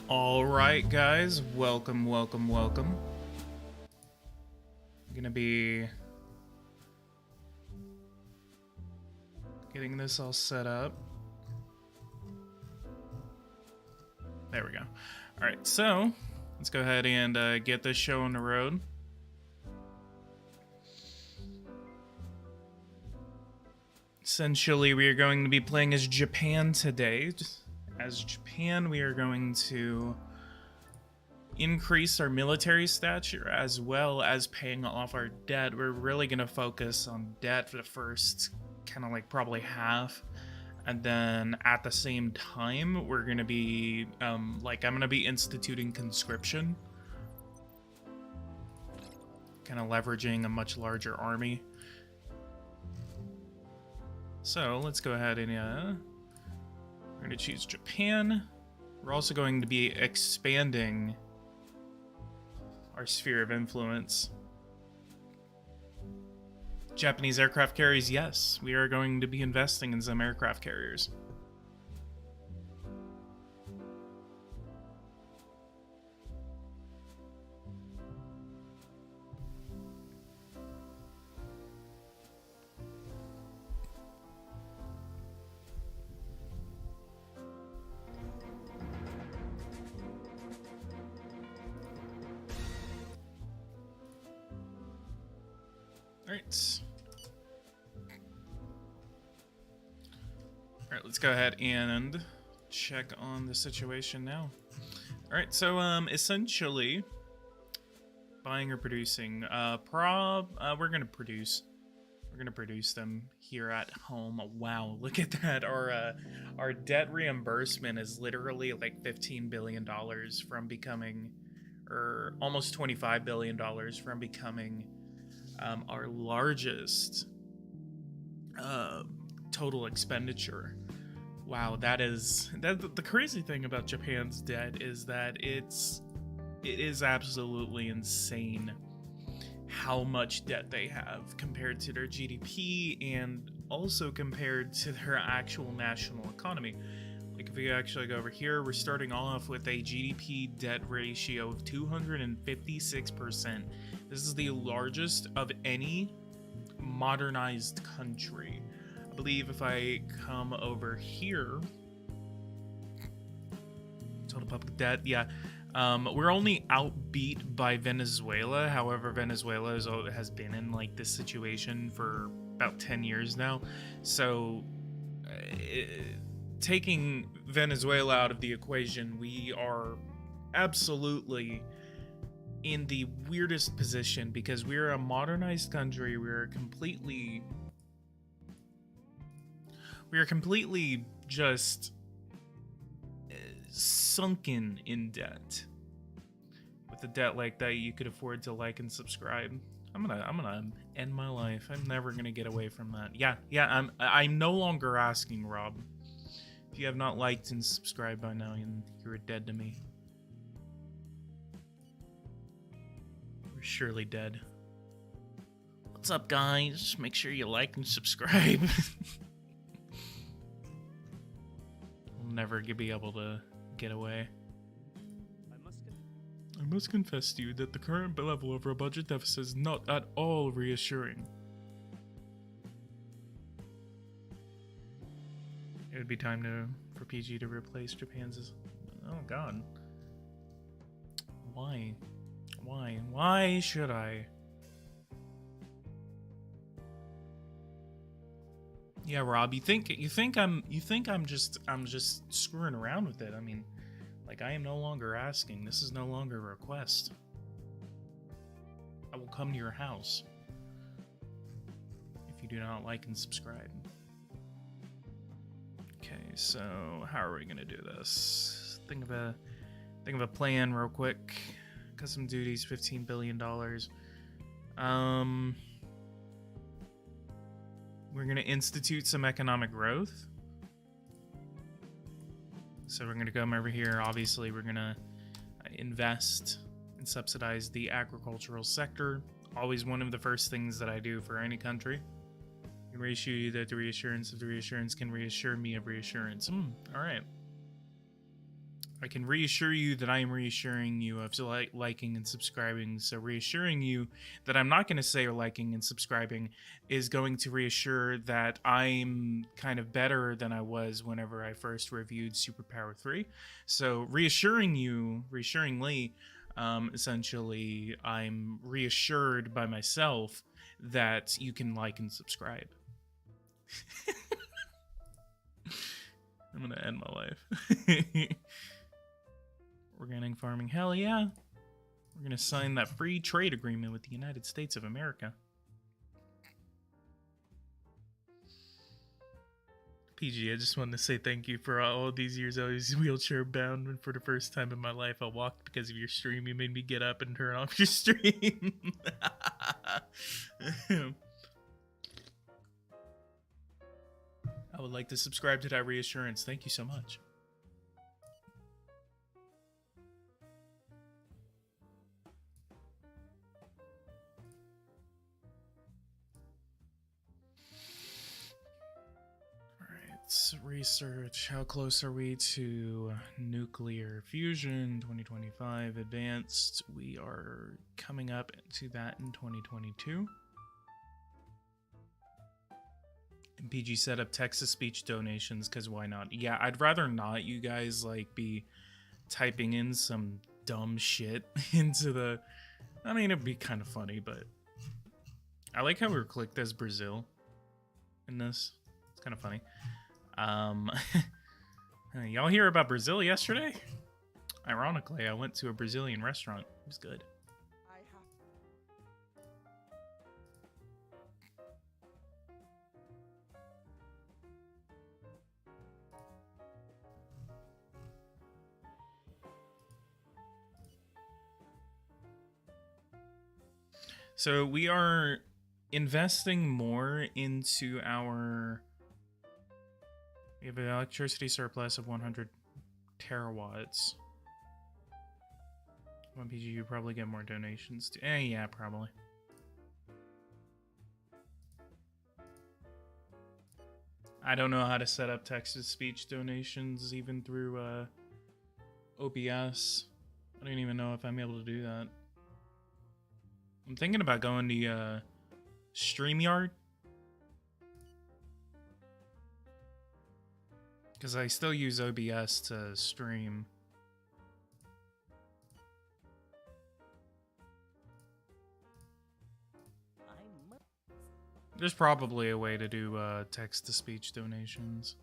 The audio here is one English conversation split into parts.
Alright guys, welcome. I'm gonna be getting this all set up. There we go. Alright, so let's go ahead and get this show on the road. Essentially, we are going to be playing as Japan today. As Japan, we are going to increase our military stature as well as paying off our debt. We're really going to focus on debt for the first kind of like probably half. And then at the same time, we're going to be I'm going to be instituting conscription. Kind of leveraging a much larger army. So let's go ahead and we're going to choose Japan. We're also going to be expanding our sphere of influence. Japanese aircraft carriers, yes. We are going to be investing in some aircraft carriers. Alright, let's go ahead and check on the situation now. Alright, so essentially buying or producing we're gonna produce. We're gonna produce them here at home. Wow, look at that. Our debt reimbursement is literally like $15 billion from becoming, or almost $25 billion from becoming our largest total expenditure. Wow, the crazy thing about Japan's debt is that it is absolutely insane how much debt they have compared to their GDP and also compared to their actual national economy. Like if we actually go over here, we're starting off with a GDP debt ratio of 256%. This is the largest of any modernized country. I believe if I come over here, total public debt, yeah, we're only outbeat by Venezuela. However, Venezuela has been in like this situation for about 10 years now. So taking Venezuela out of the equation, we are absolutely in the weirdest position because we're a modernized country. We're completely just sunken in debt. With a debt like that, you could afford to like and subscribe. I'm gonna end my life. I'm never gonna get away from that. Yeah. I'm no longer asking, Rob. If you have not liked and subscribed by now, you're dead to me. You're surely dead. What's up, guys? Make sure you like and subscribe. I'll never be able to get away. I must confess to you that the current level of our budget deficit is not at all reassuring. It would be time for PG to replace Japan's. Oh God. Why? Why should I? Yeah, Rob, you think I'm just screwing around with it. I mean, like, I am no longer asking. This is no longer a request. I will come to your house if you do not like and subscribe. Okay, so how are we gonna do this? Think of a plan real quick. Custom duties, $15 billion. We're gonna institute some economic growth. So we're gonna come over here. Obviously, we're gonna invest and subsidize the agricultural sector. Always one of the first things that I do for any country. Can reassure you that the reassurance of the reassurance can reassure me of reassurance. All right. I can reassure you that I am reassuring you of liking and subscribing. So reassuring you that I'm not going to say or liking and subscribing is going to reassure that I'm kind of better than I was whenever I first reviewed Superpower 3. So reassuringly, essentially, I'm reassured by myself that you can like and subscribe. I'm going to end my life. Organic farming, hell yeah. We're gonna sign that free trade agreement with the United States of America. PG, I just wanted to say thank you for all these years I was wheelchair bound, and for the first time in my life I walked because of your stream. You made me get up and turn off your stream. I would like to subscribe to that reassurance. Thank you so much. Let's research. How close are we to nuclear fusion 2025 advanced? We are coming up to that in 2022. And PG set up text-to-speech donations because why not? Yeah, I'd rather not you guys like be typing in some dumb shit into the... I mean, it'd be kind of funny, but I like how we were clicked as Brazil in this. It's kind of funny. Y'all hear about Brazil yesterday? Ironically, I went to a Brazilian restaurant. It was good. So we are investing more into our... We have an electricity surplus of 100 terawatts. 1PG, you probably get more donations. Yeah, probably. I don't know how to set up text-to-speech donations even through OBS. I don't even know if I'm able to do that. I'm thinking about going to StreamYard. Because I still use OBS to stream. There's probably a way to do text-to-speech donations.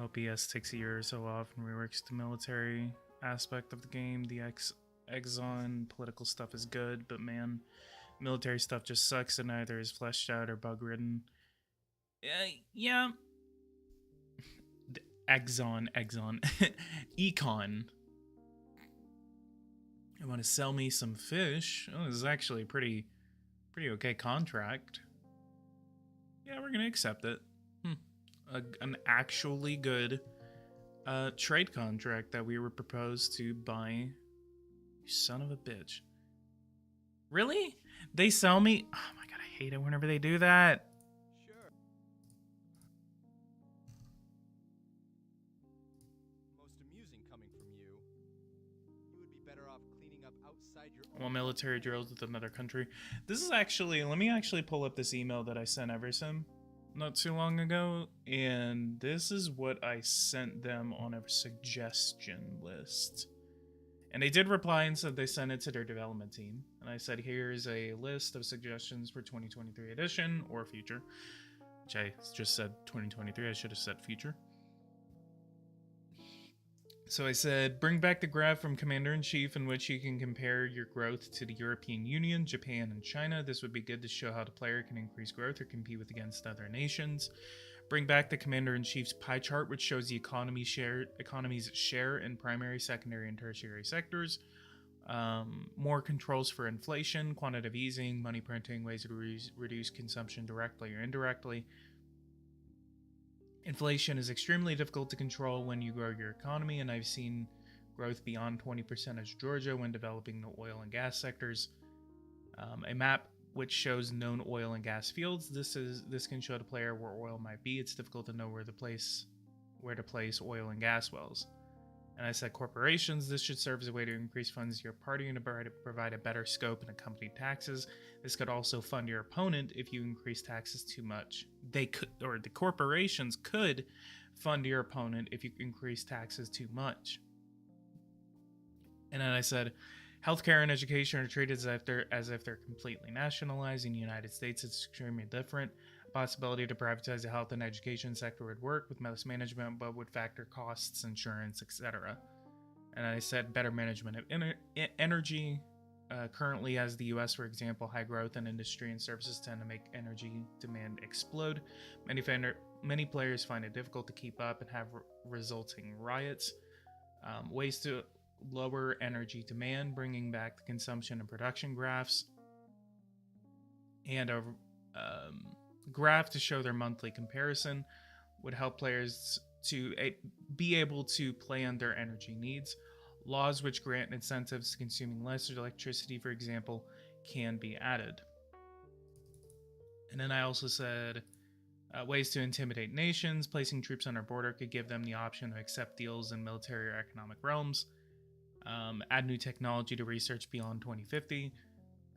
OBS takes a year or so off and reworks the military aspect of the game. The Exxon political stuff is good, but man, military stuff just sucks and either is fleshed out or bug-ridden. Yeah. Exxon. Econ. You want to sell me some fish? Oh, this is actually a pretty okay contract. Yeah, we're gonna accept it. An actually good trade contract that we were proposed to buy. You son of a bitch. Really? They sell me? Oh my god, I hate it whenever they do that. Sure. Most amusing coming from you. You would be better off cleaning up outside your own... Well, military drills with another country. This is actually, let me actually pull up this email that I sent Eversim not too long ago, and this is what I sent them on a suggestion list. And they did reply and said they sent it to their development team. And I said, here's a list of suggestions for 2023 edition or future. Which I just said 2023. I should have said future. So I said, bring back the graph from Commander-in-Chief in which you can compare your growth to the European Union, Japan, and China. This would be good to show how the player can increase growth or compete with against other nations. Bring back the Commander-in-Chief's pie chart, which shows the economy's share in primary, secondary, and tertiary sectors. More controls for inflation, quantitative easing, money printing, ways to reduce consumption directly or indirectly. Inflation is extremely difficult to control when you grow your economy, and I've seen growth beyond 20% as Georgia when developing the oil and gas sectors. A map which shows known oil and gas fields. This can show the player where oil might be. It's difficult to know where to place oil and gas wells. And I said corporations. This should serve as a way to increase funds to your party and to provide a better scope and accompany taxes. This could also fund your opponent if you increase taxes too much. The corporations could fund your opponent if you increase taxes too much. And then I said, healthcare and education are treated as if they're completely nationalized. In the United States, it's extremely different. A possibility to privatize the health and education sector would work with most management, but would factor costs, insurance, etc. And I said better management of energy. Currently, as the U.S., for example, high growth in industry and services tend to make energy demand explode. Many players find it difficult to keep up and have resulting riots. Ways to lower energy demand, bringing back the consumption and production graphs, and a graph to show their monthly comparison would help players to be able to plan their energy needs. Laws which grant incentives to consuming less electricity, for example, can be added. And then I also said ways to intimidate nations. Placing troops on our border could give them the option to accept deals in military or economic realms. Add new technology to research beyond 2050.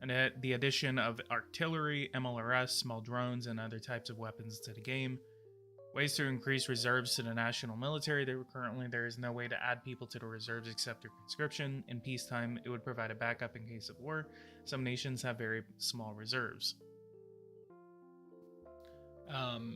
And the addition of artillery, MLRS, small drones, and other types of weapons to the game. Ways to increase reserves to the national military. There is no way to add people to the reserves except through conscription. In peacetime, it would provide a backup in case of war. Some nations have very small reserves.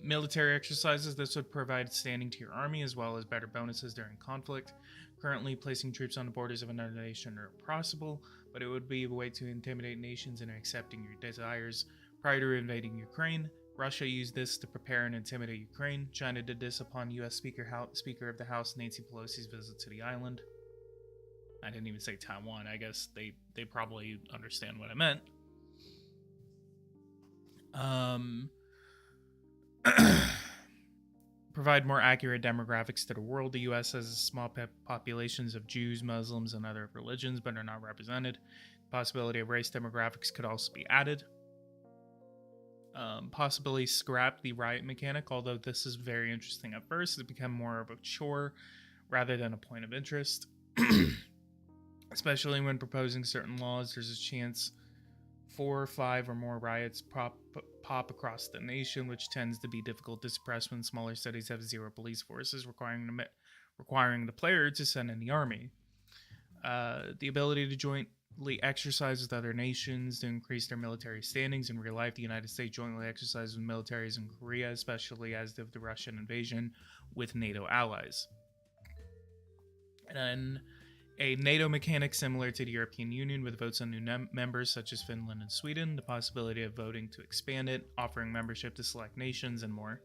Military exercises. This would provide standing to your army as well as better bonuses during conflict. Currently, placing troops on the borders of another nation are possible, but it would be a way to intimidate nations into accepting your desires. Prior to invading Ukraine, Russia used this to prepare and intimidate Ukraine. China did this upon U.S. Speaker of the House Nancy Pelosi's visit to the island. I didn't even say Taiwan. I guess they probably understand what I meant. Provide more accurate demographics to the world. The U.S. has small populations of Jews, Muslims, and other religions, but are not represented. The possibility of race demographics could also be added. Possibly scrap the riot mechanic, although this is very interesting at first. It become more of a chore rather than a point of interest. Especially when proposing certain laws, there's a chance 4 or 5 or more riots pop across the nation, which tends to be difficult to suppress when smaller cities have 0 police forces, requiring the player to send in the army. The ability to jointly exercise with other nations to increase their military standings. In real life, the United States jointly exercises with militaries in Korea, especially as of the Russian invasion, with NATO allies. And then a NATO mechanic similar to the European Union with votes on new members such as Finland and Sweden, the possibility of voting to expand it, offering membership to select nations, and more.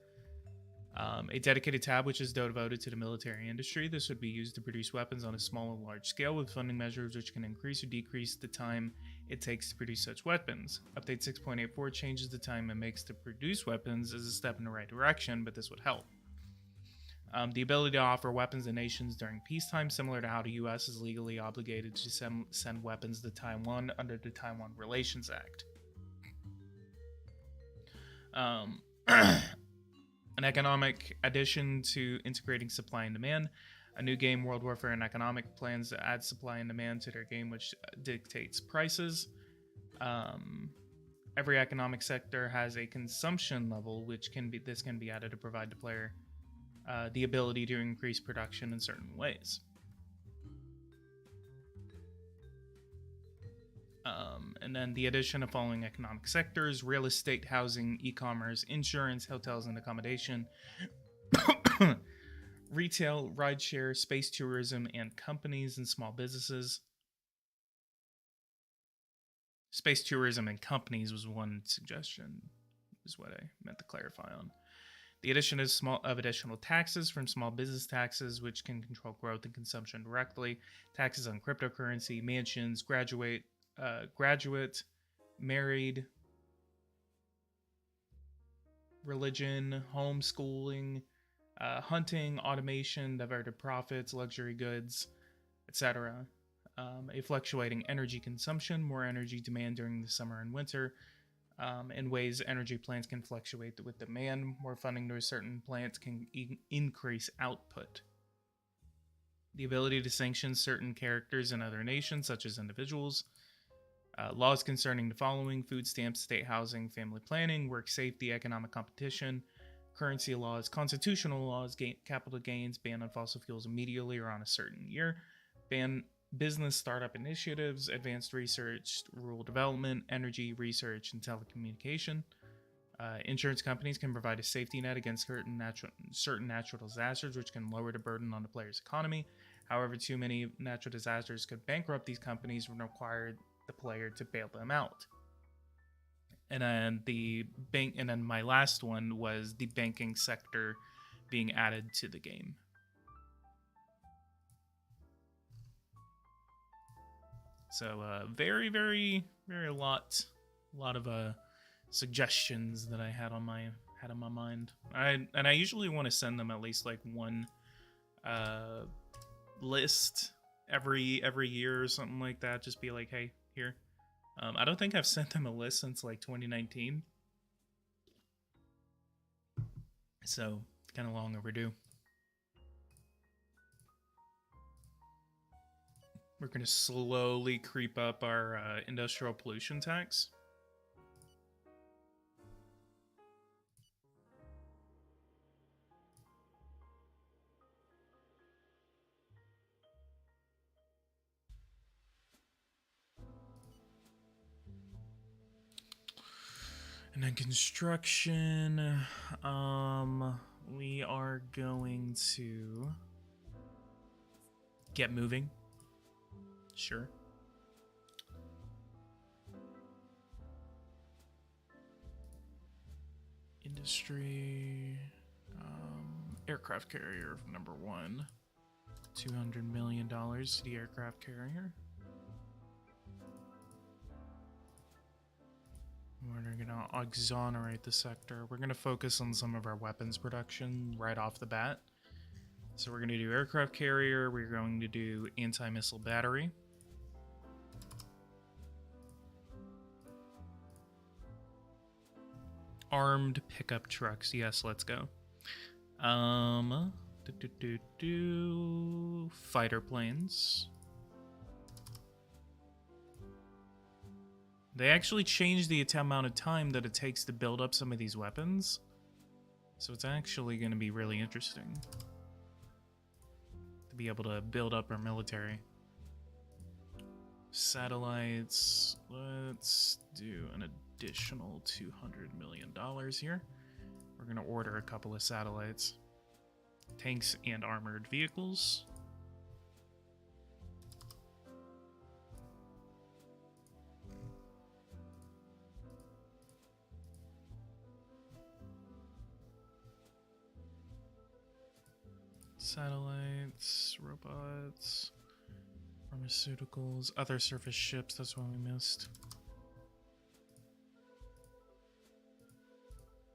A dedicated tab which is devoted to the military industry. This would be used to produce weapons on a small and large scale with funding measures which can increase or decrease the time it takes to produce such weapons. Update 6.84 changes the time it makes to produce weapons as a step in the right direction, but this would help. The ability to offer weapons to nations during peacetime, similar to how the U.S. is legally obligated to send weapons to Taiwan under the Taiwan Relations Act. An economic addition to integrating supply and demand. A new game, World Warfare and Economic, plans to add supply and demand to their game, which dictates prices. Every economic sector has a consumption level, which can be added to provide the player the ability to increase production in certain ways. And then the addition of following economic sectors: real estate, housing, e-commerce, insurance, hotels and accommodation, retail, rideshare, space tourism, and companies and small businesses. Space tourism and companies was one suggestion, is what I meant to clarify on. The addition of additional taxes from small business taxes, which can control growth and consumption directly. Taxes on cryptocurrency, mansions, graduate, married, religion, homeschooling, hunting, automation, diverted profits, luxury goods, etc. A fluctuating energy consumption, more energy demand during the summer and winter. in ways energy plants can fluctuate with demand. More funding to a certain plant can increase output. The ability to sanction certain characters in other nations, such as individuals. Laws concerning the following: food stamps, state housing, family planning, work safety, economic competition, currency laws, constitutional laws, capital gains, ban on fossil fuels immediately or on a certain year, ban business startup initiatives, advanced research, rural development, energy research, and telecommunication. Insurance companies can provide a safety net against certain natural disasters, which can lower the burden on the player's economy. However, too many natural disasters could bankrupt these companies and require the player to bail them out. And then my last one was the banking sector being added to the game. So very, very, very a lot of suggestions that I had on my mind. I usually want to send them at least like one list every year or something like that. Just be like, hey, here. I don't think I've sent them a list since like 2019. So kind of long overdue. We're going to slowly creep up our industrial pollution tax. And then construction, we are going to get moving. Sure. Industry, aircraft carrier number 1, $200 million to the aircraft carrier. We're going to exonerate the sector. We're going to focus on some of our weapons production right off the bat. So we're going to do aircraft carrier. We're going to do anti-missile battery. Armed pickup trucks. Yes, let's go. Fighter planes. They actually changed the amount of time that it takes to build up some of these weapons. So it's actually going to be really interesting to be able to build up our military. Satellites. Let's do an additional $200 million here. We're going to order a couple of satellites. Tanks and armored vehicles. Satellites, robots, pharmaceuticals, other surface ships, that's one we missed.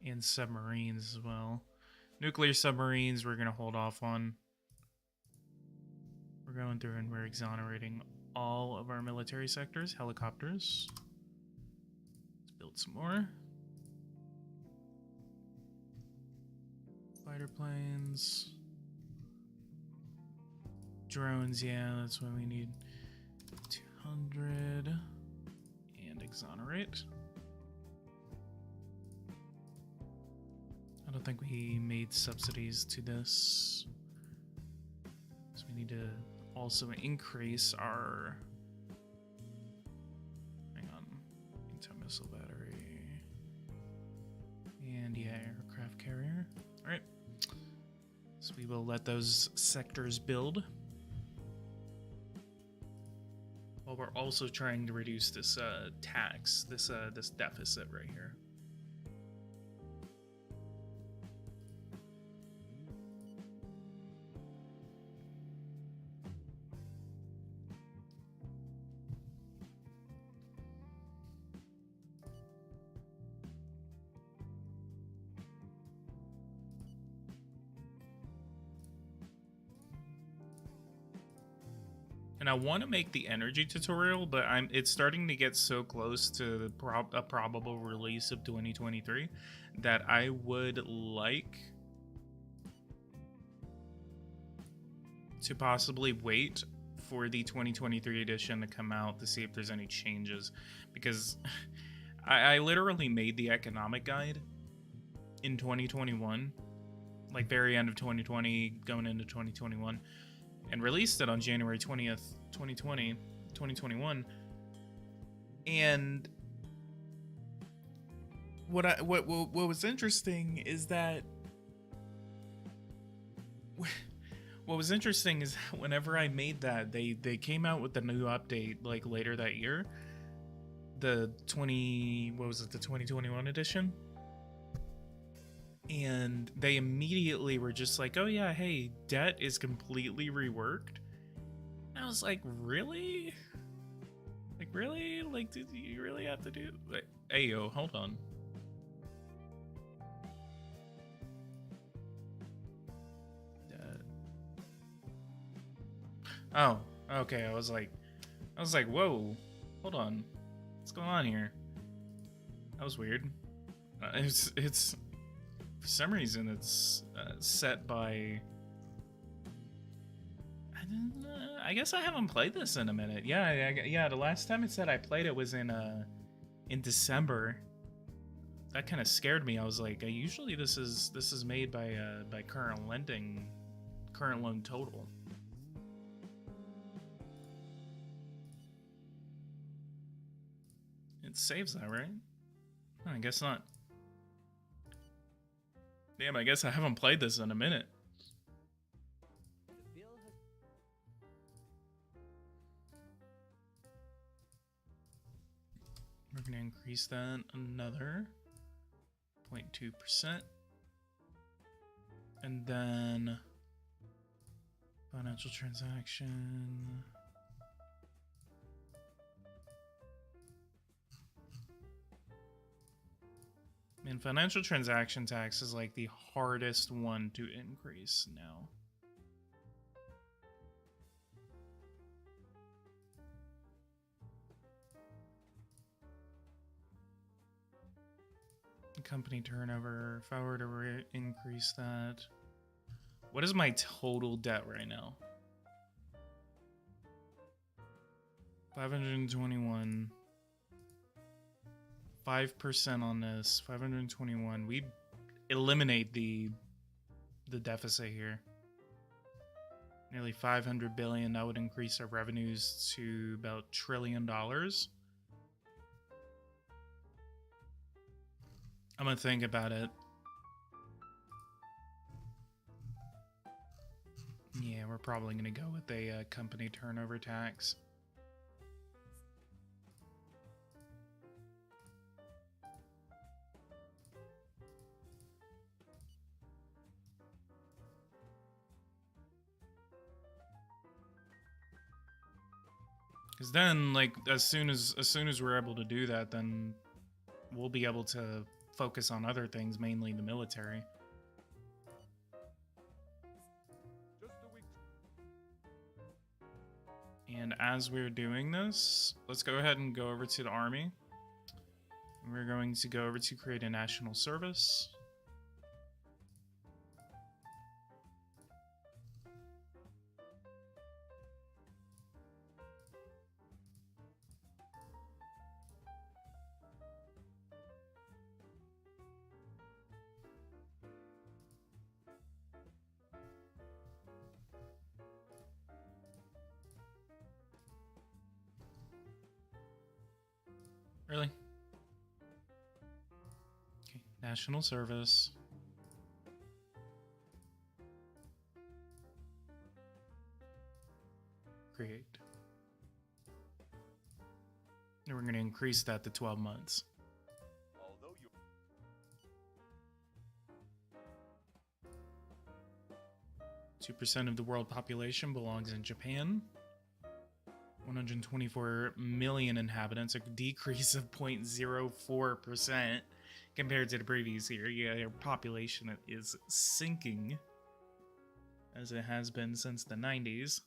And submarines as well. Nuclear submarines we're going to hold off on. We're going through and we're exonerating all of our military sectors. Helicopters. Let's build some more. Fighter planes. Drones, yeah, that's what we need. 200. And exonerate. I don't think we made subsidies to this. So we need to also increase our... Hang on. Anti-missile battery. And yeah, aircraft carrier. Alright. So we will let those sectors build. While we're also trying to reduce this tax, this deficit right here. And I want to make the energy tutorial, but it's starting to get so close to a probable release of 2023 that I would like to possibly wait for the 2023 edition to come out to see if there's any changes, because I literally made the economic guide in 2021, like very end of 2020 going into 2021, and released it on January 20th 2021. And what was interesting is that what was interesting is whenever I made that, they came out with the new update like later that year, the 2021 edition, and they immediately were just like, oh yeah, hey, debt is completely reworked. And I was like, really? Like, really? Like, did you really have to do? Like, hey, yo, hold on. Oh, okay. I was like, whoa, hold on, what's going on here? That was weird. It's for some reason it's set by. I guess I haven't played this in a minute. Yeah. The last time it said I played it was in December. That kind of scared me. I was like, usually this is made by current loan total. It saves that, right? I guess not. Damn, I guess I haven't played this in a minute. We're going to increase that another 0.2%. And then financial transaction. And financial transaction tax is like the hardest one to increase now. Company turnover, if I were to increase that. What is my total debt right now? 521. 5% on this, 521. We eliminate the deficit here. Nearly 500 billion. That would increase our revenues to about $1 trillion. I'm gonna think about it. Yeah, we're probably gonna go with a company turnover tax. Because then, like, as soon as we're able to do that, then we'll be able to focus on other things, mainly the military. And as we're doing this, let's go ahead and go over to the army. We're going to go over to create a national service. Really? Okay, national service. Create. And we're going to increase that to 12 months. 2% of the world population belongs in Japan. 124 million inhabitants, a decrease of 0.04% compared to the previous year. Yeah, their population is sinking, as it has been since the 90s.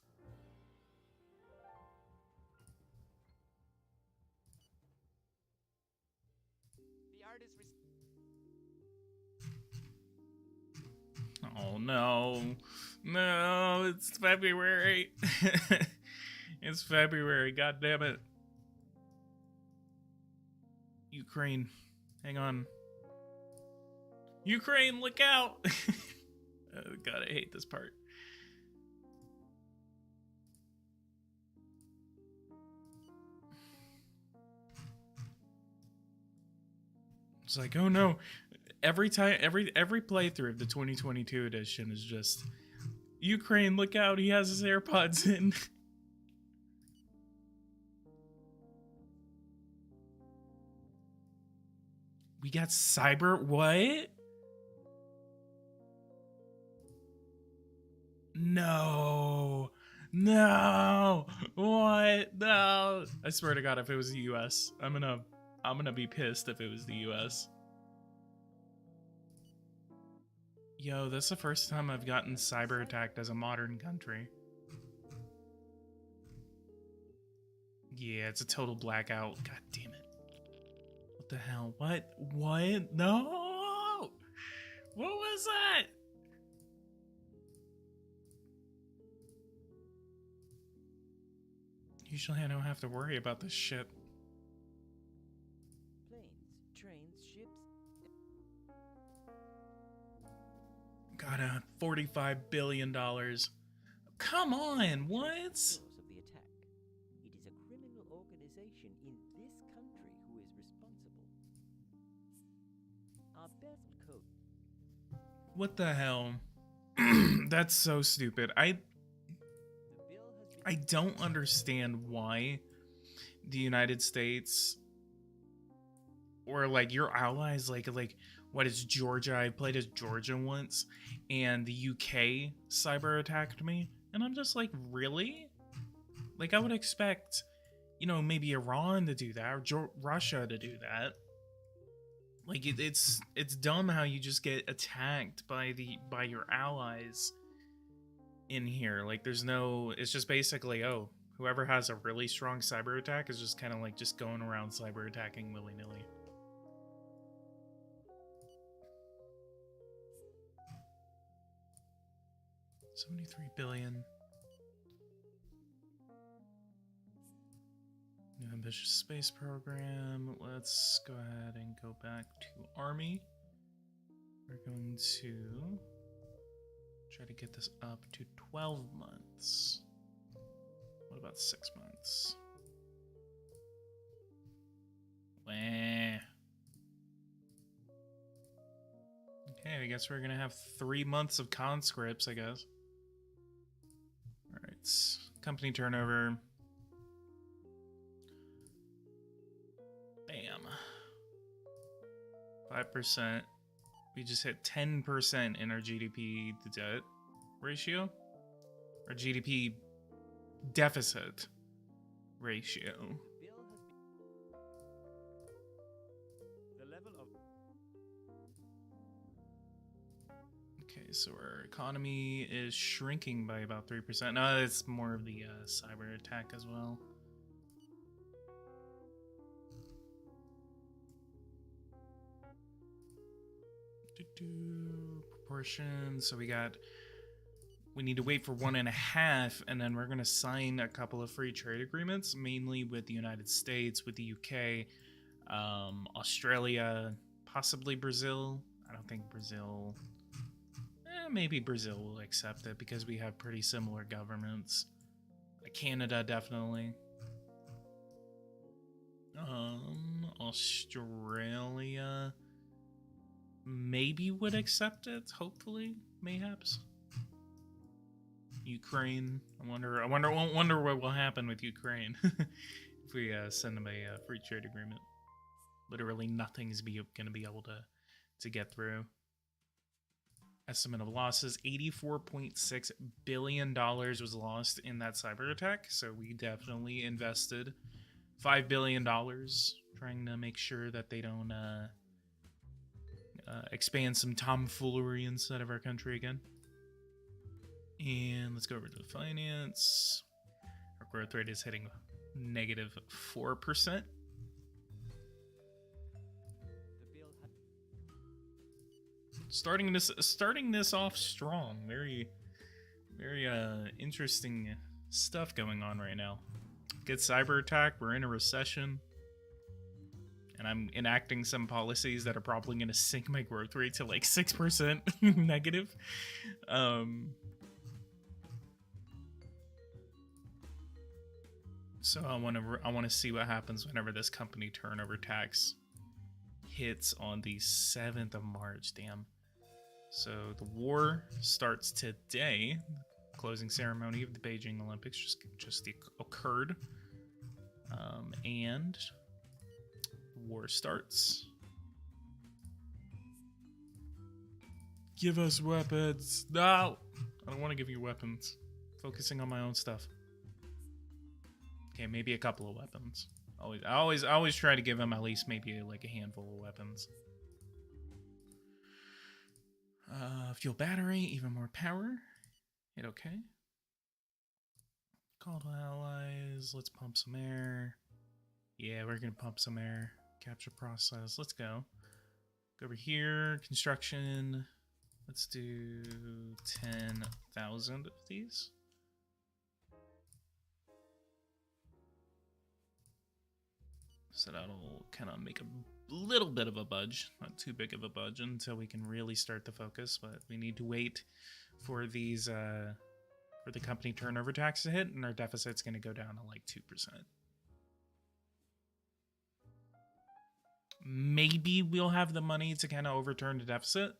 hardest. Oh no. No, it's February. It's February, god damn it. Ukraine. Hang on. Ukraine, look out! Oh god, I hate this part. It's like, oh no. Every time, every playthrough of the 2022 edition is just, Ukraine, look out, he has his AirPods in. We got cyber, what? No. No. What? No. I swear to God, if it was the US, I'm gonna be pissed if it was the US. Yo, that's the first time I've gotten cyber attacked as a modern country. Yeah, it's a total blackout. God damn it. What the hell? What? What? No! What was that? Usually I don't have to worry about this shit. Planes, trains, ships. Got a $45 billion. Come on, what? Source of the attack. It is a criminal organization in this country who is responsible. Our bezel code. What the hell? That's so stupid. The bill has been I don't understand why the United States or like your allies, like what is Georgia? I played as Georgia once, and the UK cyber attacked me, and I'm just like, really? Like I would expect, you know, maybe Iran to do that or Russia to do that. Like it's dumb how you just get attacked by your allies in here. Like there's no, it's just basically, oh, whoever has a really strong cyber attack is just kind of like just going around cyber attacking willy-nilly. $73 billion. New ambitious space program. Let's go ahead and go back to Army. We're going to try to get this up to 12 months. What about 6 months? Wah. Okay, I guess we're gonna have 3 months of conscripts, I guess. Alright, company turnover. Bam. 5%. We just hit 10% in our GDP to debt ratio. Our GDP deficit ratio. The bill has been. The level of. Okay, so our economy is shrinking by about 3%. No, it's more of the cyber attack as well. Proportion. So we need to wait for 1.5, and then we're gonna sign a couple of free trade agreements, mainly with the United States, with the UK, Australia, possibly Brazil. I don't think Brazil. Maybe Brazil will accept it because we have pretty similar governments. Canada definitely. Australia maybe would accept it. Hopefully, mayhaps. Ukraine. I wonder what will happen with Ukraine if we send them a free trade agreement. Literally, nothing's gonna be able to get through. Estimate of losses: $84.6 billion was lost in that cyber attack. So we definitely invested $5 billion trying to make sure that they don't expand some tomfoolery inside of our country again. And let's go over to finance. Our growth rate is hitting -4%. The bill Starting this off strong. Very interesting stuff going on right now. Good cyber attack. We're in a recession. And I'm enacting some policies that are probably going to sink my growth rate to like 6% negative. So I want to see what happens whenever this company turnover tax hits on the 7th of March. Damn. So the war starts today. The closing ceremony of the Beijing Olympics just occurred. And war starts. Give us weapons. No! I don't want to give you weapons. Focusing on my own stuff. Okay, maybe a couple of weapons. I always try to give him at least maybe like a handful of weapons. Fuel battery, even more power. Hit okay. Call to allies. Let's pump some air. Yeah, we're gonna pump some air. Capture process. Let's go. Go over here. Construction. Let's do 10,000 of these. So that'll kind of make a little bit of a budge. Not too big of a budge until we can really start to focus. But we need to wait for these, for the company turnover tax to hit, and our deficit's going to go down to like 2%. Maybe we'll have the money to kind of overturn the deficit,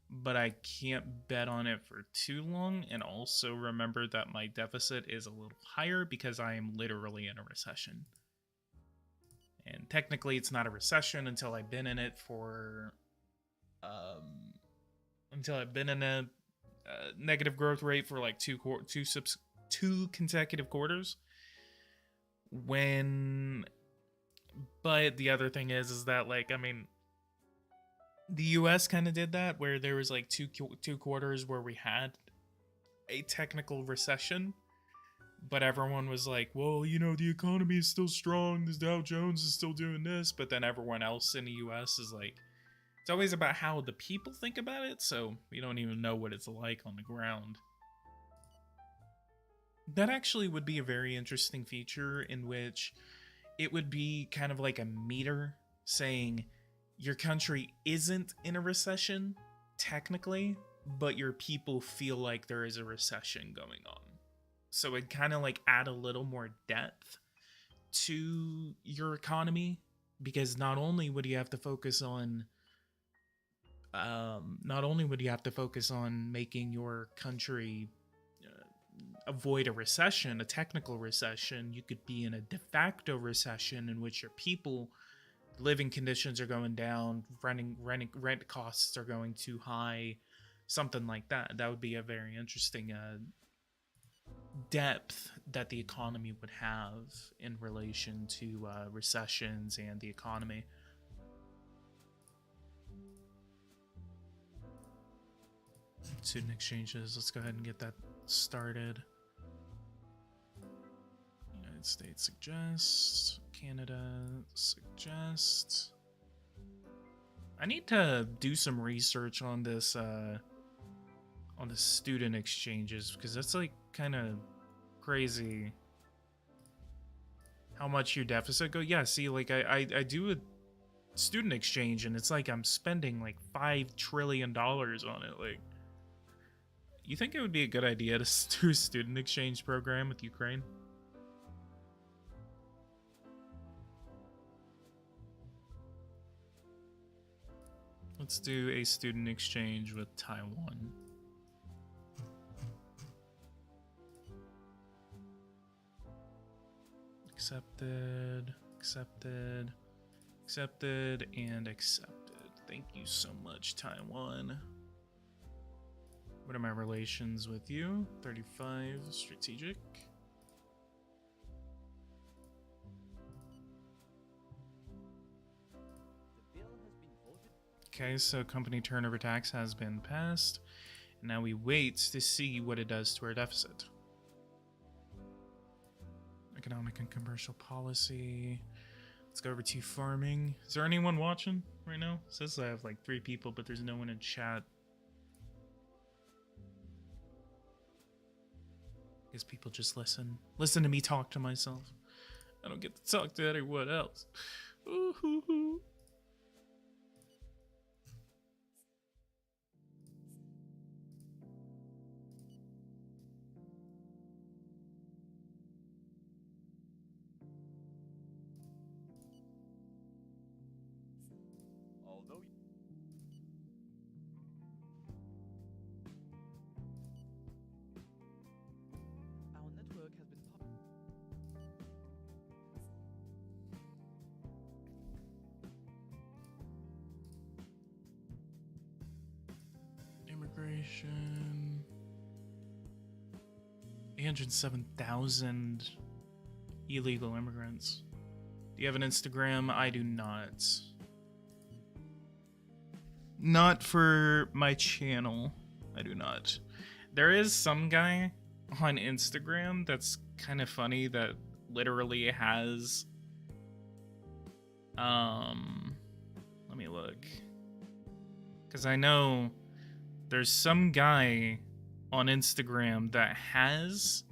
but I can't bet on it for too long. And also remember that my deficit is a little higher because I am literally in a recession. And technically it's not a recession until I've been in it for, until I've been in a negative growth rate for like two consecutive quarters. But the other thing is that, like, I mean, the US kind of did that where there was like two quarters where we had a technical recession, but everyone was like, well, you know, the economy is still strong, the Dow Jones is still doing this, but then everyone else in the US is like, it's always about how the people think about it, so we don't even know what it's like on the ground. That actually would be a very interesting feature in which it would be kind of like a meter saying your country isn't in a recession, technically, but your people feel like there is a recession going on. So it kind of like add a little more depth to your economy, because not only would you have to focus on making your country avoid a recession, a technical recession, you could be in a de facto recession in which your people living conditions are going down, rent costs are going too high, something like that. That would be a very interesting depth that the economy would have in relation to recessions and the economy. Student exchanges, let's go ahead and get that started. United States suggests, Canada suggests. I need to do some research on this on the student exchanges, because that's like kind of crazy how much your deficit go. Yeah, see, like I do a student exchange and it's like I'm spending like $5 trillion on it. Like, you think it would be a good idea to do a student exchange program with Ukraine? Let's do a student exchange with Taiwan. Accepted, accepted, accepted, and accepted. Thank you so much, Taiwan. What are my relations with you? 35, strategic. Okay, so company turnover tax has been passed. And now we wait to see what it does to our deficit. Economic and commercial policy. Let's go over to farming. Is there anyone watching right now? It says I have like 3 people, but there's no one in chat. Because people just listen. Listen to me talk to myself. I don't get to talk to anyone else. Ooh. Although our network has been Immigration. 807,000 illegal immigrants. Do you have an Instagram? I do not. Not for my channel. I do not. There is some guy on Instagram that's kind of funny that literally has let me look. Cuz I know there's some guy on Instagram that has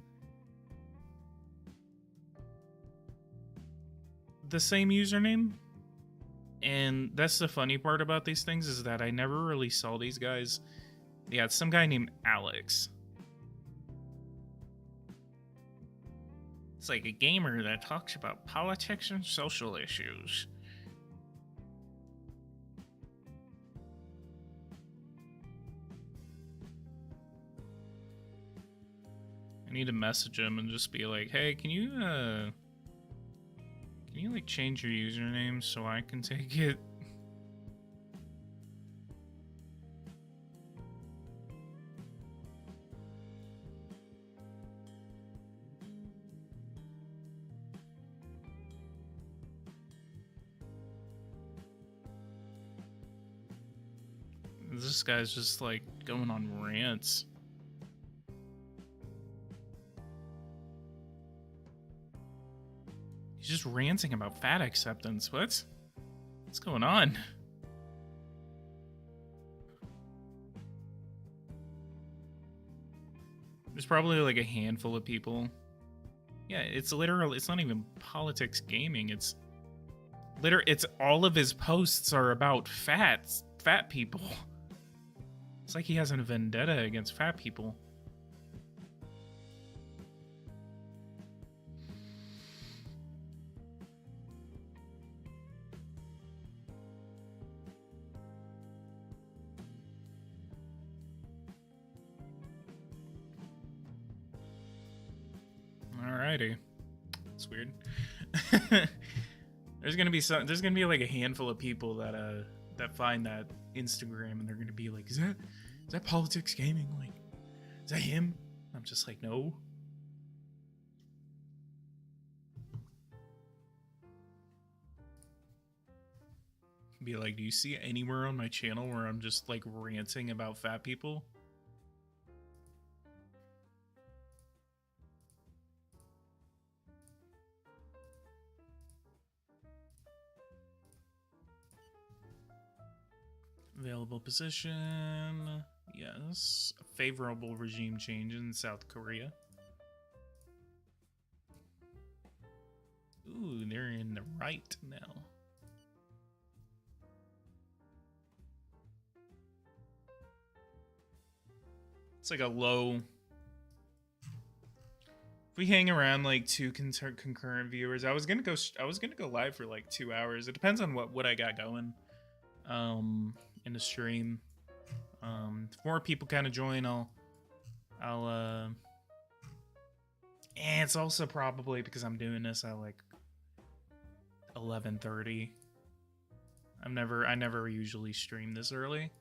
the same username. And that's the funny part about these things is that I never really saw these guys. Yeah, it's some guy named Alex. It's like a gamer that talks about politics and social issues. I need to message him and just be like, hey, can you like change your username so I can take it? This guy's just like going on rants. He's just ranting about fat acceptance. What's going on? There's probably like a handful of people. Yeah, it's literally, it's not even politics gaming. It's all of his posts are about fat people. It's like he has a vendetta against fat people. Alrighty. That's weird. There's gonna be like a handful of people that find that Instagram and they're gonna be like, is that politics gaming? Like, is that him? I'm just like, no. Be like, do you see anywhere on my channel where I'm just like ranting about fat people? Available position. Yes. A favorable regime change in South Korea. Ooh, they're in the right now. It's like a low. If we hang around like 2 concurrent viewers, I was gonna go live for like 2 hours. It depends on what I got going. In the stream. If more people kind of join, and it's also probably because I'm doing this at like 11:30. I never usually stream this early.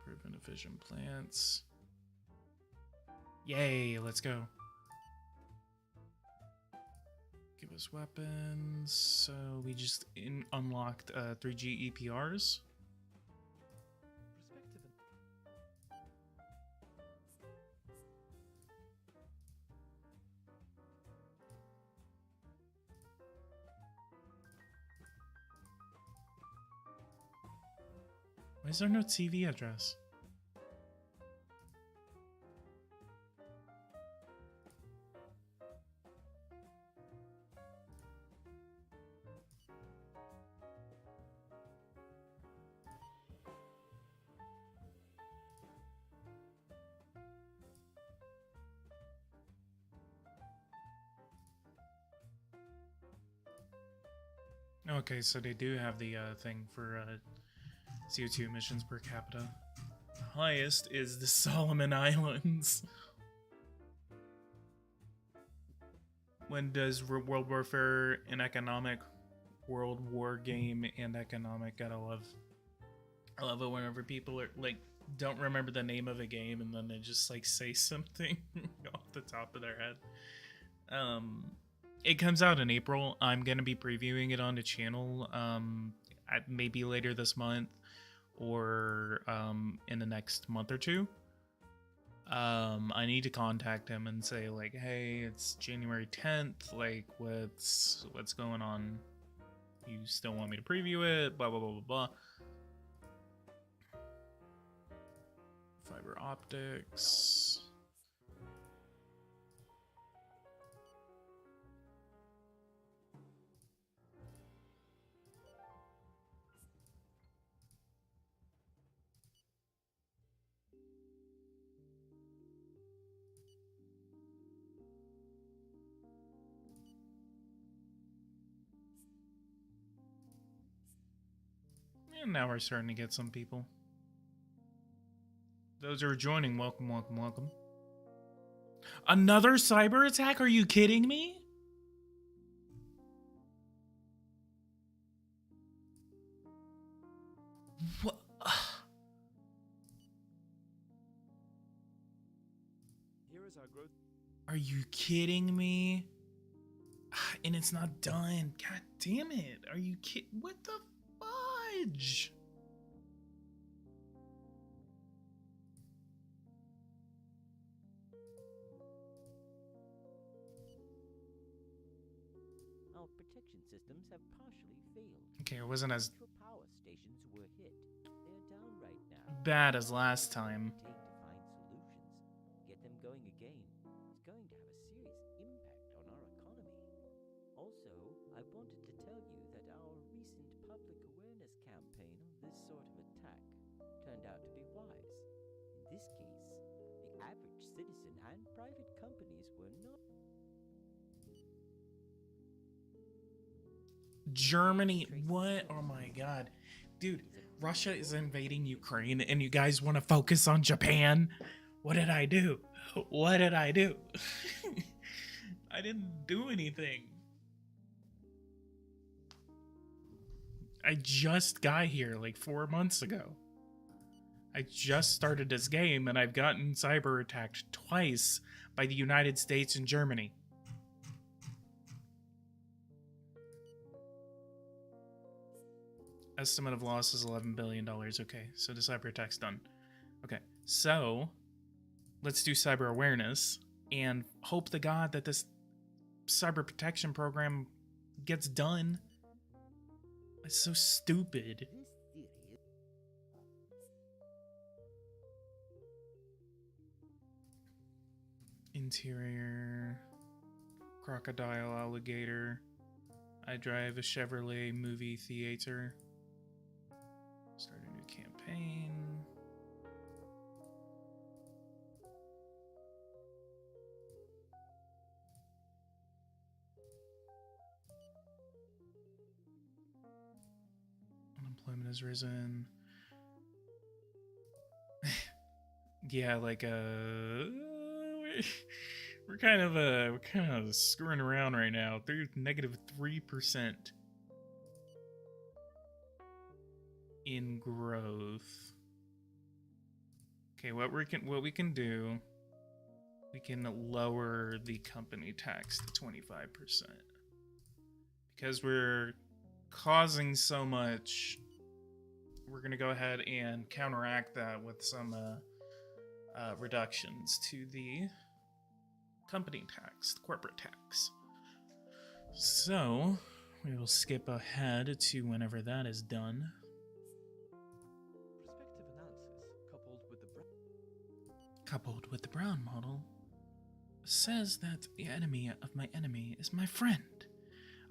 Proven efficient plants. Yay, let's go. Give us weapons. So we just unlocked 3G EPRs. Why is there no TV address? Okay, so they do have the thing for CO2 emissions per capita. Highest is the Solomon Islands. When does World Warfare and economic World War game and economic? I love it whenever people are like don't remember the name of a game and then they just like say something off the top of their head. It comes out in April. I'm gonna be previewing it on the channel maybe later this month or in the next month or two. I need to contact him and say like, hey, it's January 10th, like what's going on? You still want me to preview it? Blah blah blah blah blah. Fiber optics. And now we're starting to get some people. Those who are joining, welcome, welcome, welcome. Another cyber attack? Are you kidding me? What? Here is our growth. Are you kidding me? And it's not done. God damn it. Are you kidding? What the fudge? Our protection systems have partially failed. Okay, it wasn't as Central power stations were hit. They're down right now. bad as last time. Take to find solutions. Get them going again. It's going to have a serious impact on our economy. Also, I wanted to tell you that our recent public awareness campaign on this sort of attack turned out to be wise. In this case, the average citizen and private companies were not. Germany, what? Oh my god. Dude, Russia is invading Ukraine and you guys want to focus on Japan? What did I do? What did I do? I didn't do anything. I just got here like 4 months ago. I just started this game and I've gotten cyber attacked twice by the United States and Germany. Estimate of loss is $11 billion. Okay, so the cyber attack's done. Okay, so let's do cyber awareness and hope to God that this cyber protection program gets done. It's so stupid. Interior, crocodile, alligator. I drive a Chevrolet movie theater. Start a new campaign. Unemployment has risen. Yeah, like we're kind of screwing around right now. Through -3% in growth. Okay, what we can do, we can lower the company tax to 25% because we're causing so much. We're gonna go ahead and counteract that with some reductions to the company tax, the corporate tax. So we will skip ahead to whenever that is done. coupled with the brown model, says that the enemy of my enemy is my friend.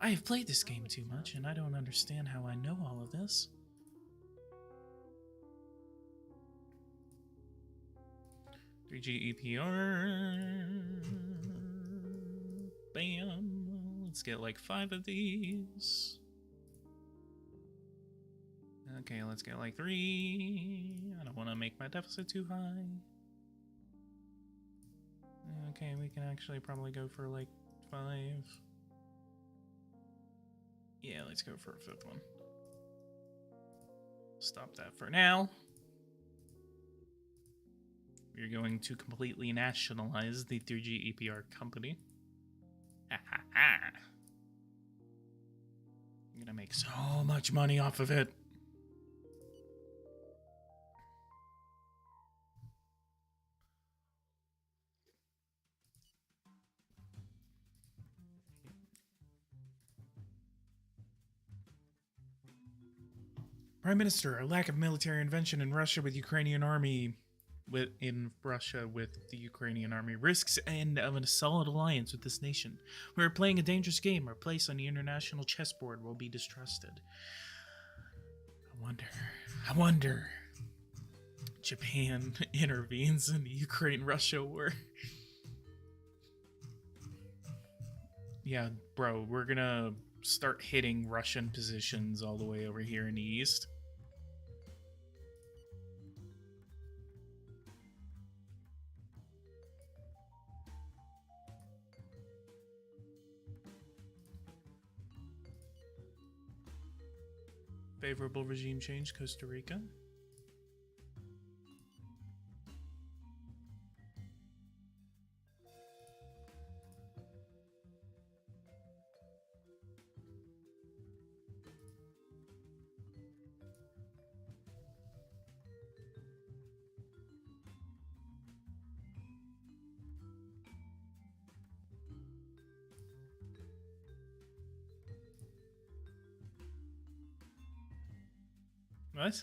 I have played this game too much, and I don't understand how I know all of this. $3G EPR. Bam. Let's get like 5 of these. Okay, let's get like 3. I don't want to make my deficit too high. Okay, we can actually probably go for like 5. Yeah, let's go for a 5th one. Stop that for now. We're going to completely nationalize the 3G EPR company. Ha ha ha. I'm gonna make so much money off of it. Prime Minister, a lack of military intervention in Russia with Ukrainian army with the Ukrainian army risks end of a solid alliance with this nation. We are playing a dangerous game. Our place on the international chessboard will be distrusted. I wonder. Japan intervenes in the Ukraine-Russia war. Yeah, bro, we're gonna start hitting Russian positions all the way over here in the east. Favorable regime change, Costa Rica. What?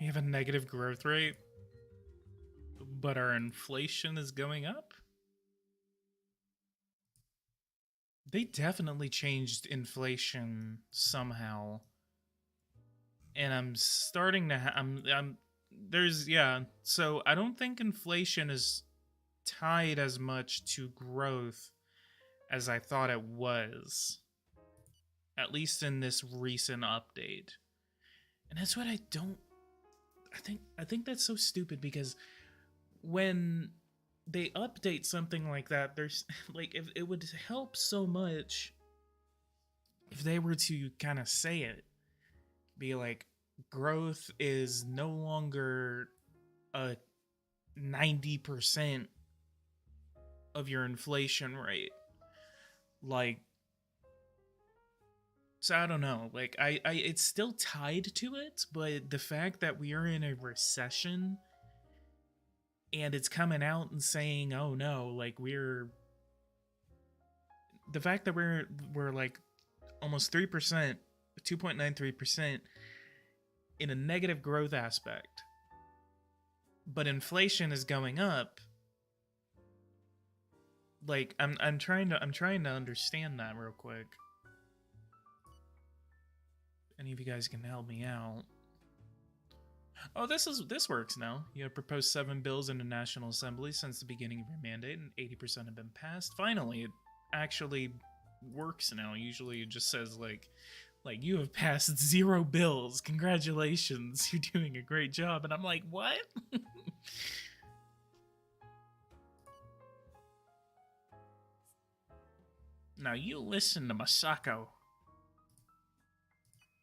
We have a negative growth rate, but our inflation is going up? They definitely changed inflation somehow. And I'm starting to so I don't think inflation is tied as much to growth as I thought it was. At least in this recent update. And that's what I think that's so stupid, because when they update something like that, there's like, if it would help so much if they were to kind of say it, be like, growth is no longer a 90% of your inflation rate. Like, so I don't know, like, I it's still tied to it, but the fact that we are in a recession and it's coming out and saying, oh no, like, the fact that we're like almost 3%, 2.93% in a negative growth aspect, but inflation is going up. Like, I'm trying to understand that real quick. Any of you guys can help me out. Oh, this works now. You have proposed 7 bills in the National Assembly since the beginning of your mandate, and 80% have been passed. Finally, it actually works now. Usually it just says like you have passed 0 bills. Congratulations, you're doing a great job. And I'm like, what? Now you listen to Masako.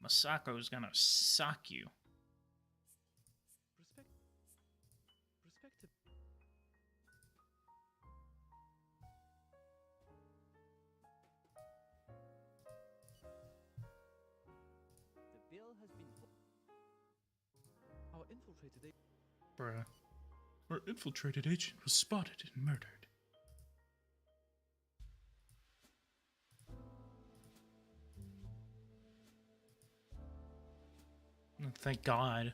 Masako's gonna sock you. Perspective. The bill has been. Our infiltrated agent. Bruh. Our infiltrated agent was spotted and murdered. Thank God.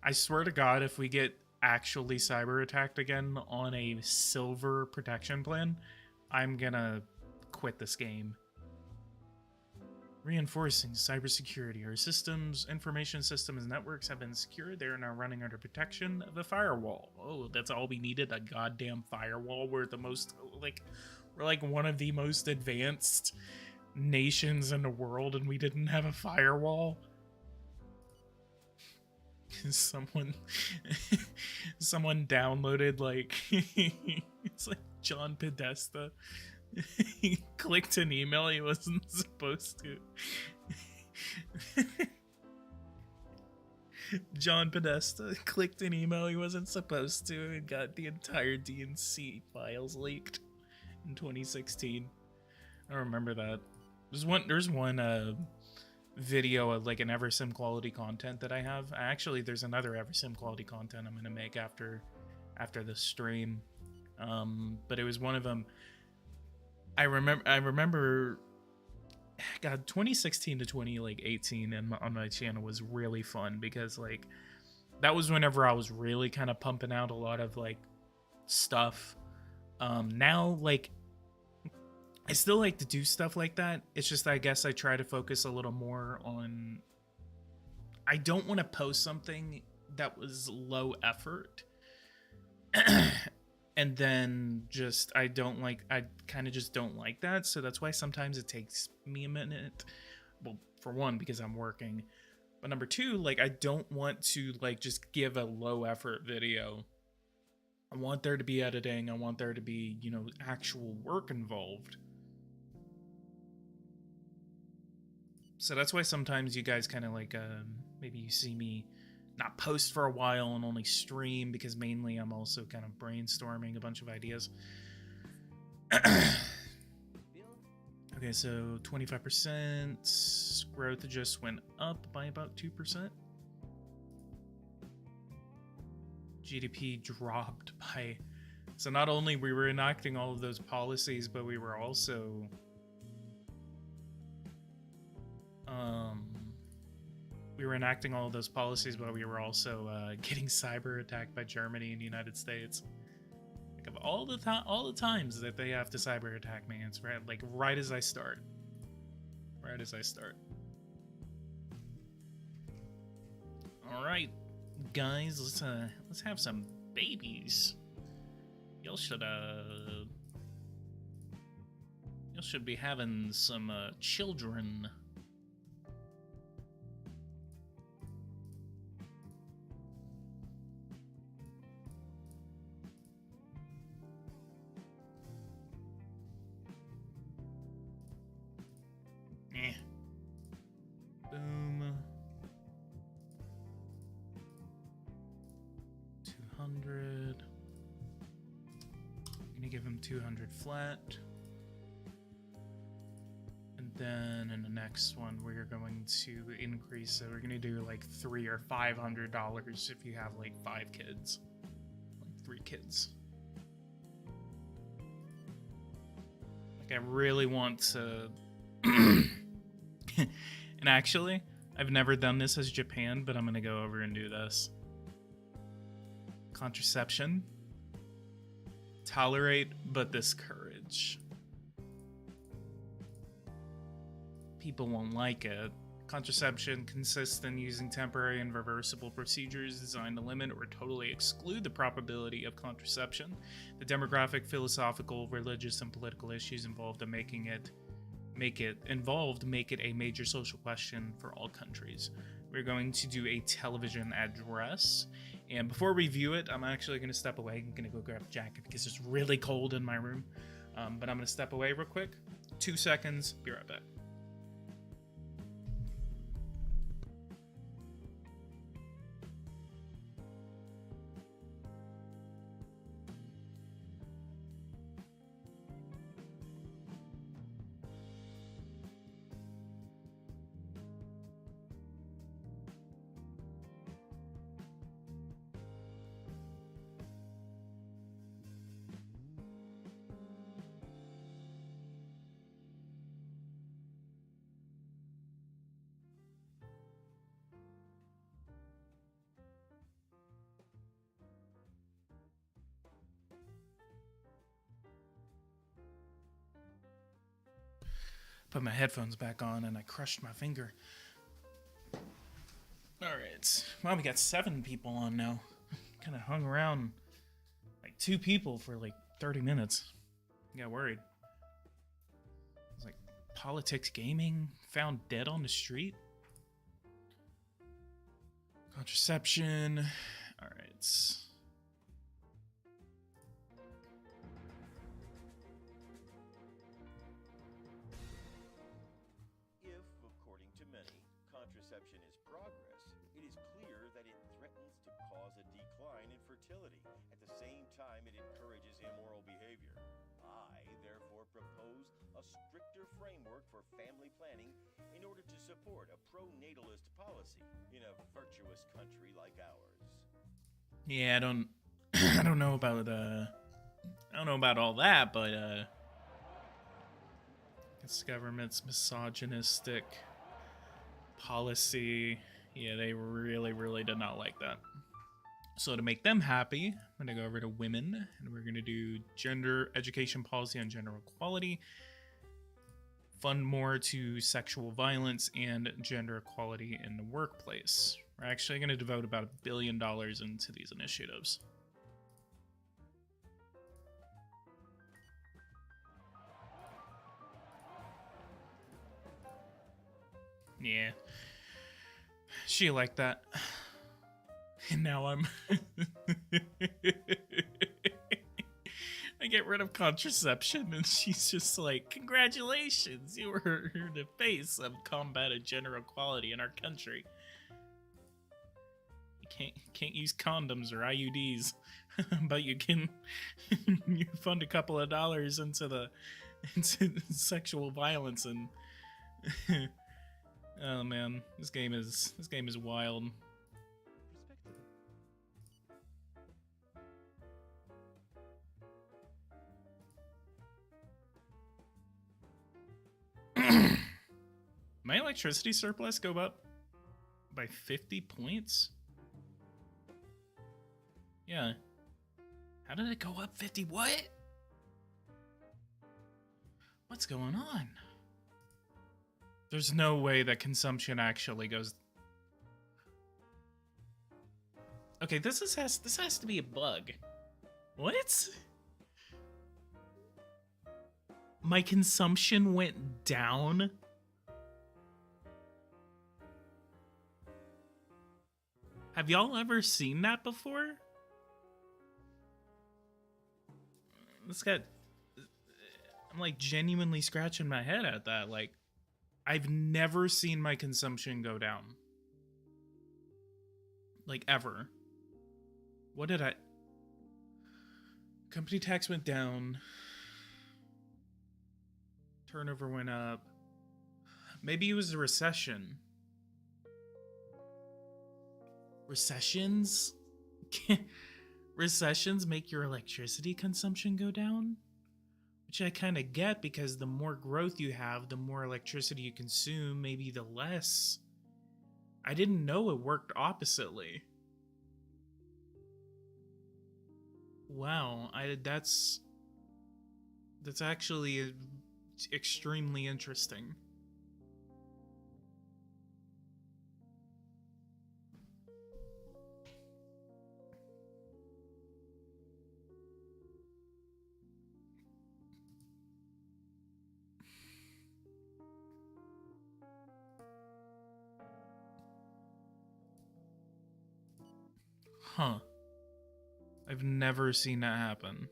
I swear to God, if we get actually cyber attacked again on a silver protection plan, I'm gonna quit this game. Reinforcing cybersecurity. Our systems, information systems, and networks have been secured. They are now running under protection of a firewall. Oh, that's all we needed, a goddamn firewall. We're we're like one of the most advanced nations in the world, and we didn't have a firewall. Someone downloaded like it's like John Podesta. He clicked an email he wasn't supposed to. John Podesta clicked an email he wasn't supposed to and got the entire DNC files leaked in 2016. I remember that. There's one video of like an Eversim quality content that I have. Actually, there's another Eversim quality content I'm gonna make after the stream. But it was one of them. I remember, God, 2016 to 2018 on my channel was really fun because like that was whenever I was really kind of pumping out a lot of like stuff. Now like I still like to do stuff like that. It's just I guess I try to focus a little more on. I don't want to post something that was low effort. And then just I kind of just don't like that, so that's why sometimes it takes me a minute. Well, for one, because I'm working, but number two, like I don't want to like just give a low effort video. I want there to be editing. I want there to be, you know, actual work involved. So that's why sometimes you guys kind of like maybe you see me not post for a while and only stream, because mainly I'm also kind of brainstorming a bunch of ideas. Okay, so 25% growth just went up by about 2%. GDP dropped by... So not only we were enacting all of those policies, but we were also... we were enacting all of those policies, but we were also getting cyber attacked by Germany and the United States. Like of all the times that they have to cyber attack me, it's right as I start. Right as I start. All right, guys, let's have some babies. Y'all should be having some children. Boom. 200. I'm gonna give him 200 flat. And then in the next one, we're going to increase. So we're gonna do like $300 or $500 if you have like 5 kids, like 3 kids. Like I really want to. And actually, I've never done this as Japan, but I'm gonna go over and do this. Contraception. Tolerate, but discourage. People won't like it. Contraception consists in using temporary and reversible procedures designed to limit or totally exclude the probability of contraception. The demographic, philosophical, religious, and political issues involved in make it a major social question for all countries. We're going to do a television address, and before we view it, I'm actually going to step away. I'm going to go grab a jacket because it's really cold in my room, but I'm going to step away real quick. 2 seconds, be right back. Put my headphones back on and I crushed my finger. Alright. Well, we got 7 people on now. Kind of hung around like 2 people for like 30 minutes. Got worried. I was like, PoliticsGaming found dead on the street? Contraception. Alright. If, according to many, contraception is progress, it is clear that it threatens to cause a decline in fertility. At the same time, it encourages immoral behavior. I, therefore, propose a stricter framework for family planning in order to support a pro-natalist policy in a virtuous country like ours. Yeah, I don't I don't know about all that, but this government's misogynistic policy, yeah, they really did not like that. So to make them happy, I'm gonna go over to women, and we're gonna do gender education policy on gender equality, fund more to sexual violence and gender equality in the workplace. We're actually gonna devote about $1 billion into these initiatives. Yeah. She liked that. And now I'm... I get rid of contraception and she's just like, congratulations, you were the face of combating gender equality in our country. You can't use condoms or IUDs, but you can you fund a couple of dollars into sexual violence and oh man, this game is wild. My electricity surplus go up by 50 points? Yeah. How did it go up 50? What? What's going on? There's no way that consumption actually goes... Okay, this has to be a bug. What? My consumption went down? Have y'all ever seen that before? I'm like genuinely scratching my head at that. Like, I've never seen my consumption go down. Like, ever. What did I... Company tax went down. Turnover went up. Maybe it was a recession. Recessions? Recessions make your electricity consumption go down? Which I kind of get, because the more growth you have, the more electricity you consume, maybe the less. I didn't know it worked oppositely. Wow, that's actually extremely interesting. Huh. I've never seen that happen.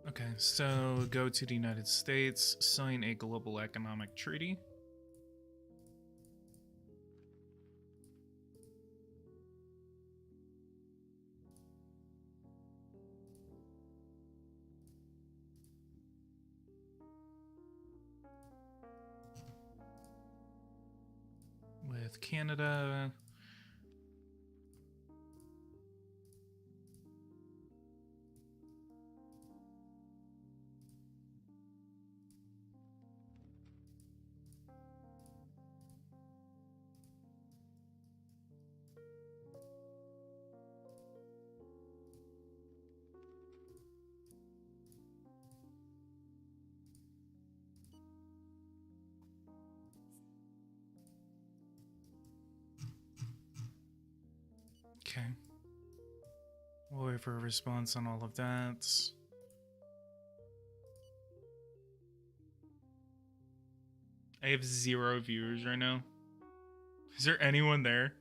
Okay, so go to the United States, sign a global economic treaty. With Canada. Okay. We'll wait for a response on all of that. I have 0 viewers right now. Is there anyone there?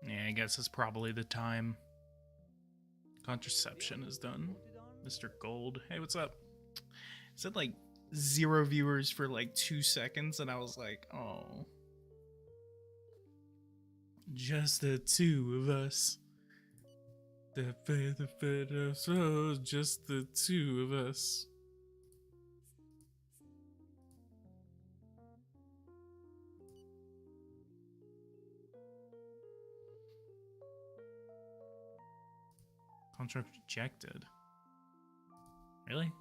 Yeah, I guess it's probably the time. Contraception is done. Mr. Gold. Hey, what's up? It said like 0 viewers for like 2 seconds, and I was like, oh. Just the 2 of us. The fed us, oh, just the 2 of us. Contract rejected. Really?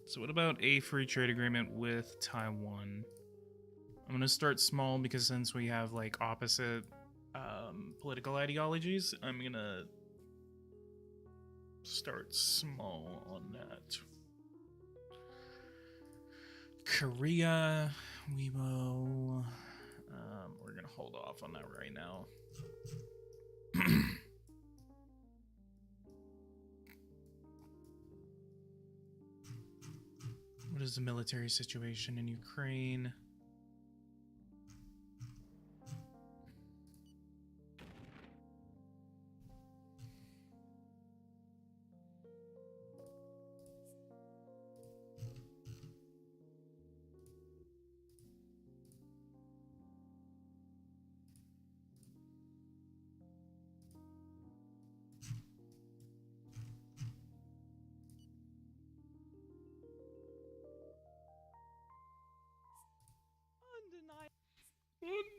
So what about a free trade agreement with Taiwan? I'm gonna start small because since we have like opposite political ideologies, I'm gonna start small on that. Korea, we will. We're gonna hold off on that right now. What is the military situation in Ukraine?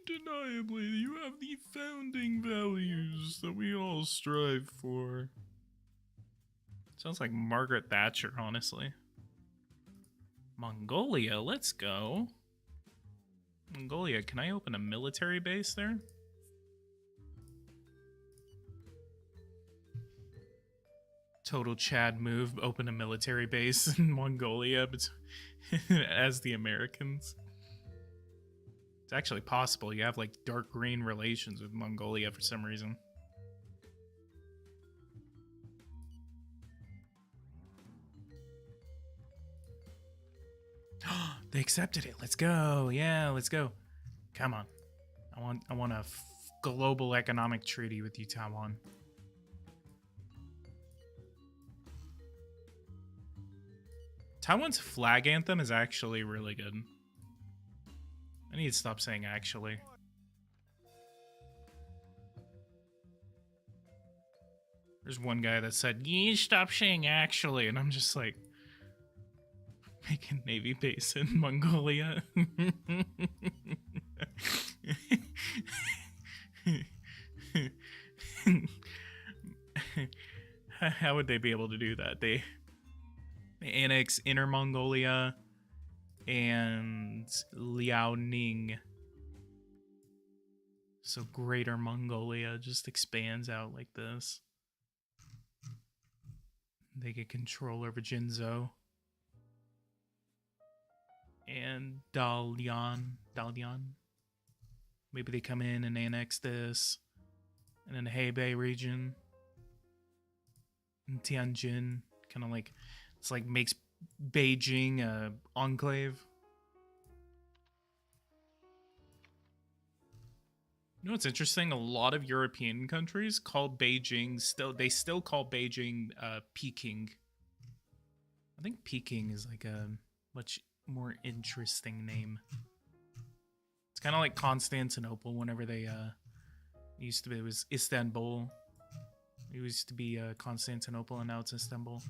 Undeniably, you have the founding values that we all strive for. Sounds like Margaret Thatcher, honestly. Mongolia, let's go. Mongolia, can I open a military base there? Total Chad move, open a military base in Mongolia as the Americans. It's actually possible. You have like dark green relations with Mongolia for some reason. They accepted it. Let's go. Yeah, let's go. Come on. I want a global economic treaty with you, Taiwan. Taiwan's flag anthem is actually really good. I need to stop saying actually. There's one guy that said, "You stop saying actually," and I'm just like, make a navy base in Mongolia. How would they be able to do that? They annex Inner Mongolia and Liaoning. So Greater Mongolia just expands out like this. They get control over Jinzhou. And Dalian. Maybe they come in and annex this. And then the Hebei region. And Tianjin. Kind of like, it's like makes Beijing a enclave. You know what's interesting? A lot of European countries call Beijing still call Beijing Peking. I think Peking is like a much more interesting name. It's kind of like Constantinople. Whenever they used to be, it was Istanbul. It used to be Constantinople, and now it's Istanbul.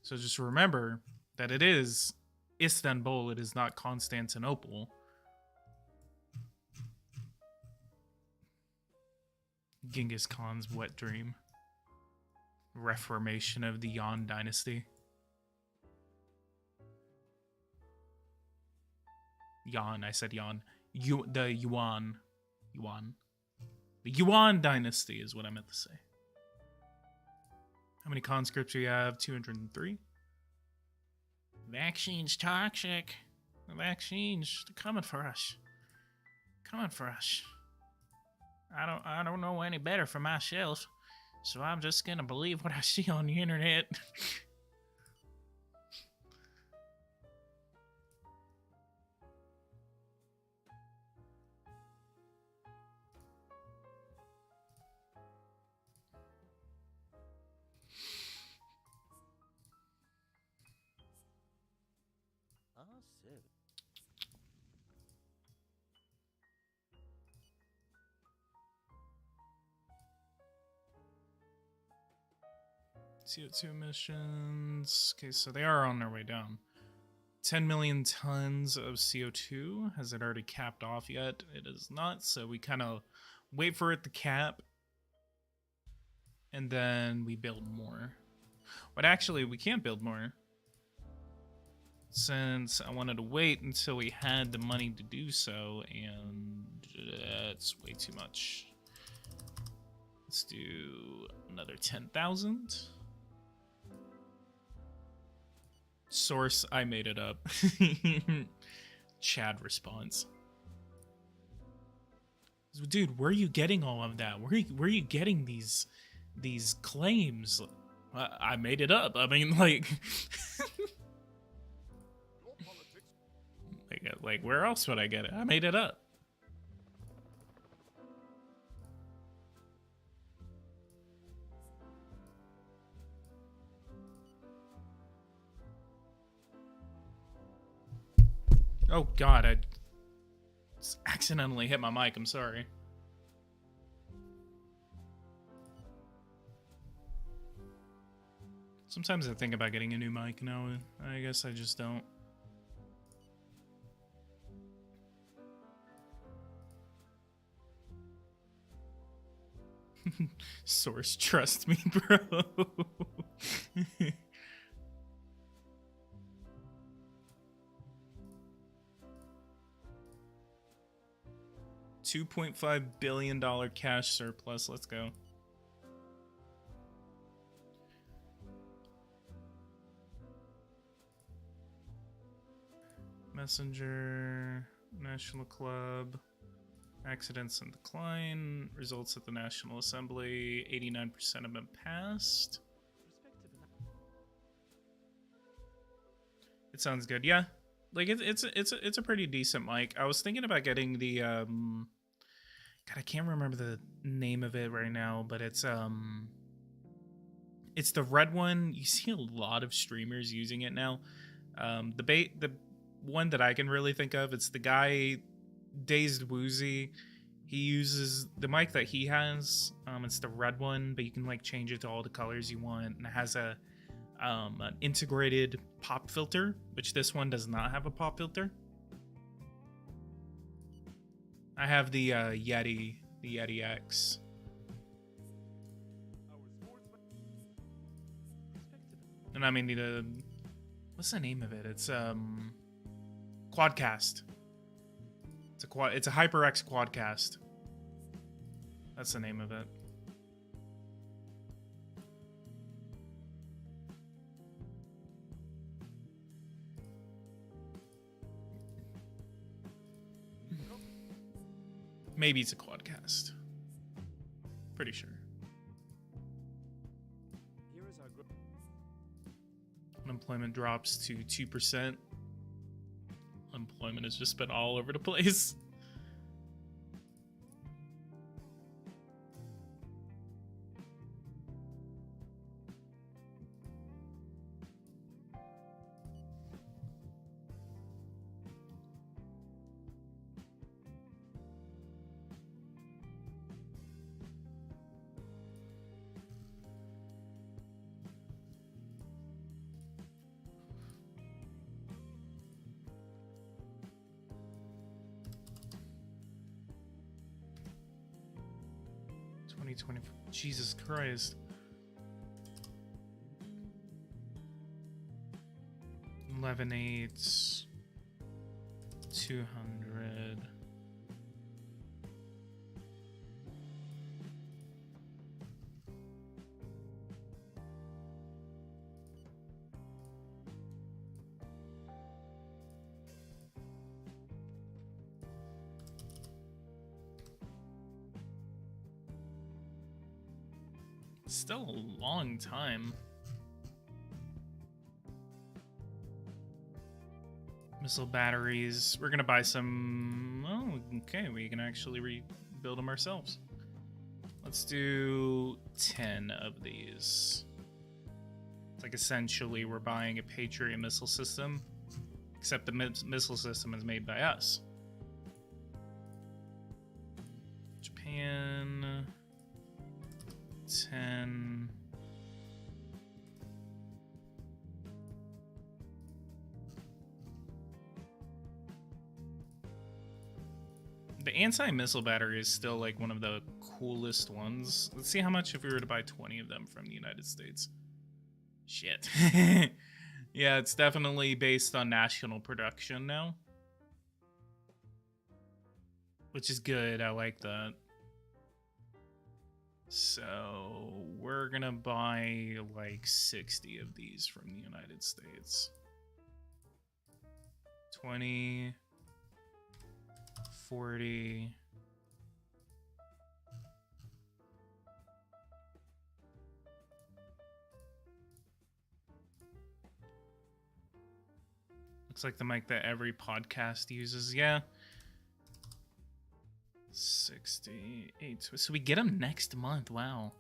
So just remember that it is Istanbul. It is not Constantinople. Genghis Khan's wet dream. reformation of the Yuan dynasty. Yuan, I said Yuan. The Yuan. The Yuan dynasty is what I meant to say. How many conscripts do we have? 203. Vaccine's toxic. The vaccines, they're coming for us. Coming for us. I don't know any better for myself, so I'm just gonna believe what I see on the internet. Ah, so. CO2 emissions. Okay, so they are on their way down. 10 million tons of CO2. Has it already capped off yet? It is not, so we kind of wait for it to cap. And then we build more. But actually, we can't build more. Since I wanted to wait until we had the money to do so, and it's way too much. Let's do another 10,000. Source, I made it up. Chad response. Dude, where are you getting all of that? Where are you getting these claims? I made it up. I mean, like, like where else would I get it? I made it up. Oh God, I accidentally hit my mic. I'm sorry. Sometimes I think about getting a new mic now. I guess I just don't. Source, trust me, bro. $2.5 billion cash surplus. Let's go. Messenger, National Club, accidents in decline, results at the National Assembly, 89% have been passed. It sounds good, yeah. Like it's a pretty decent mic. I was thinking about getting the God, I can't remember the name of it right now, but it's the red one. You see a lot of streamers using it now. The one that I can really think of, it's the guy Dazed Woozy. He uses the mic that he has. It's the red one, but you can like change it to all the colors you want, and it has an integrated pop filter, which this one does not have a pop filter. I have the Yeti X. And I mean the what's the name of it? It's Quadcast. It's a HyperX Quadcast. That's the name of it. Maybe it's a Quadcast. Pretty sure. Here is our Unemployment drops to 2%. Unemployment has just been all over the place. Jesus Christ. 11.8, 200. Still a long time. Missile batteries. We're gonna buy some. Oh, okay. We can actually rebuild them ourselves. Let's do 10 of these. It's like essentially we're buying a Patriot missile system, except the missile system is made by us. Japan. 10. The anti-missile battery is still like one of the coolest ones. Let's see how much if we were to buy 20 of them from the United States. Shit. Yeah, it's definitely based on national production now, which is good. I like that. So we're gonna buy like 60 of these from the United States. 20, 40. Looks like the mic that every podcast uses. Yeah. 68. So we get them next month. Wow.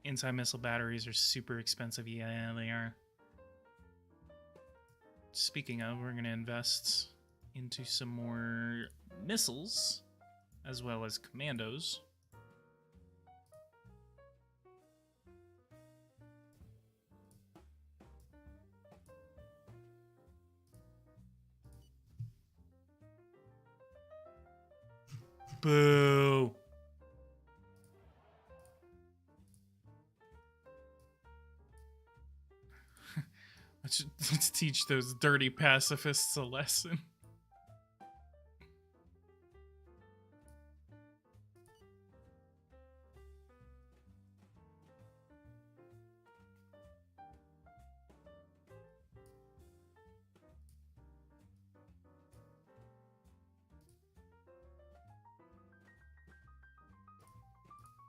Anti-missile batteries are super expensive. Yeah, they are. Speaking of, we're going to invest into some more missiles as well as commandos. Boo. Let's teach those dirty pacifists a lesson.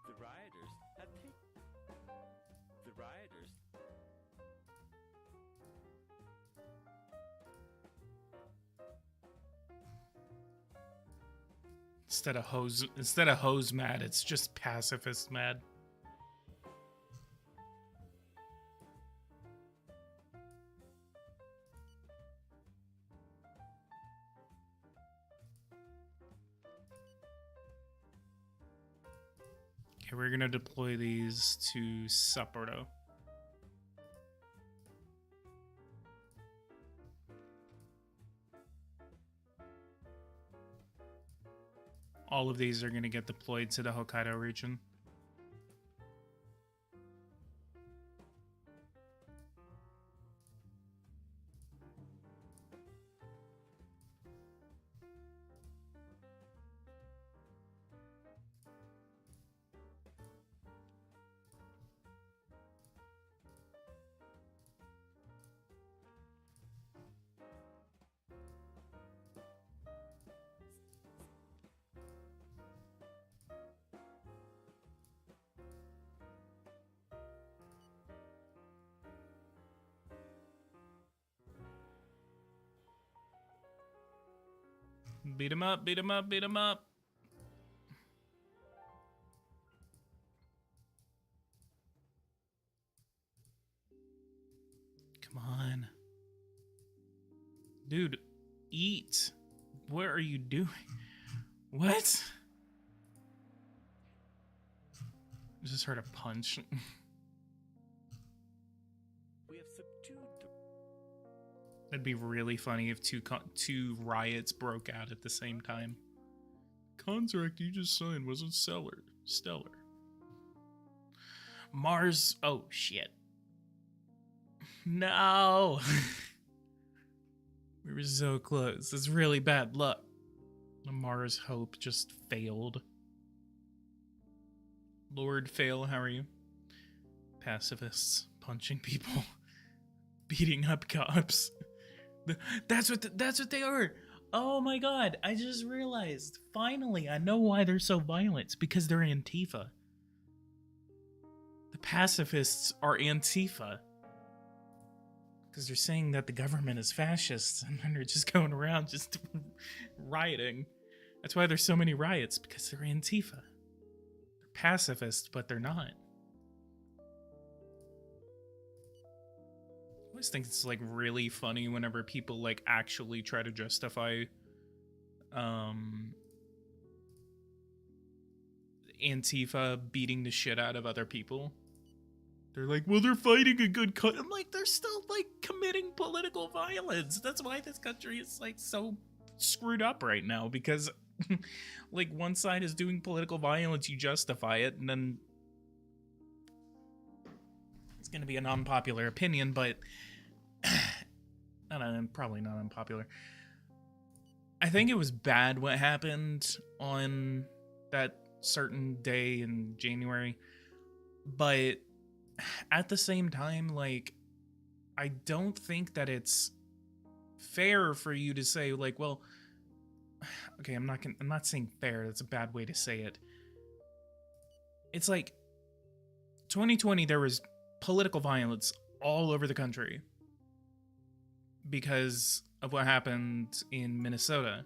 The rioters have taken. The rioters. Instead of hose mad, it's just pacifist mad. Okay, we're gonna deploy these to Sapporo. All of these are going to get deployed to the Hokkaido region. Beat him up, beat him up, beat him up. Come on. Dude, eat. What are you doing? What? I just heard a punch. We have subdued the. That'd be really funny if two riots broke out at the same time. Contract you just signed wasn't stellar. Mars. Oh shit. No. We were so close. It's really bad luck. Amara's hope just failed. Lord Fail, how are you? Pacifists punching people, beating up cops. That's what they are. Oh my god, I just realized. Finally, I know why they're so violent. It's because they're Antifa. The pacifists are Antifa. Because they're saying that the government is fascist, and then they're just going around just rioting. That's why there's so many riots, because they're Antifa. They're pacifists, but they're not. I always think it's like really funny whenever people like actually try to justify Antifa beating the shit out of other people. They're like, well, they're fighting a good cause. I'm like, they're still like committing political violence. That's why this country is like so screwed up right now, because like one side is doing political violence, you justify it, and then it's gonna be an unpopular opinion, but probably not unpopular. I think it was bad what happened on that certain day in January, but at the same time, like, I don't think that it's fair for you to say, like, well, okay, I'm not saying fair. That's a bad way to say it. It's like 2020, there was political violence all over the country because of what happened in Minnesota,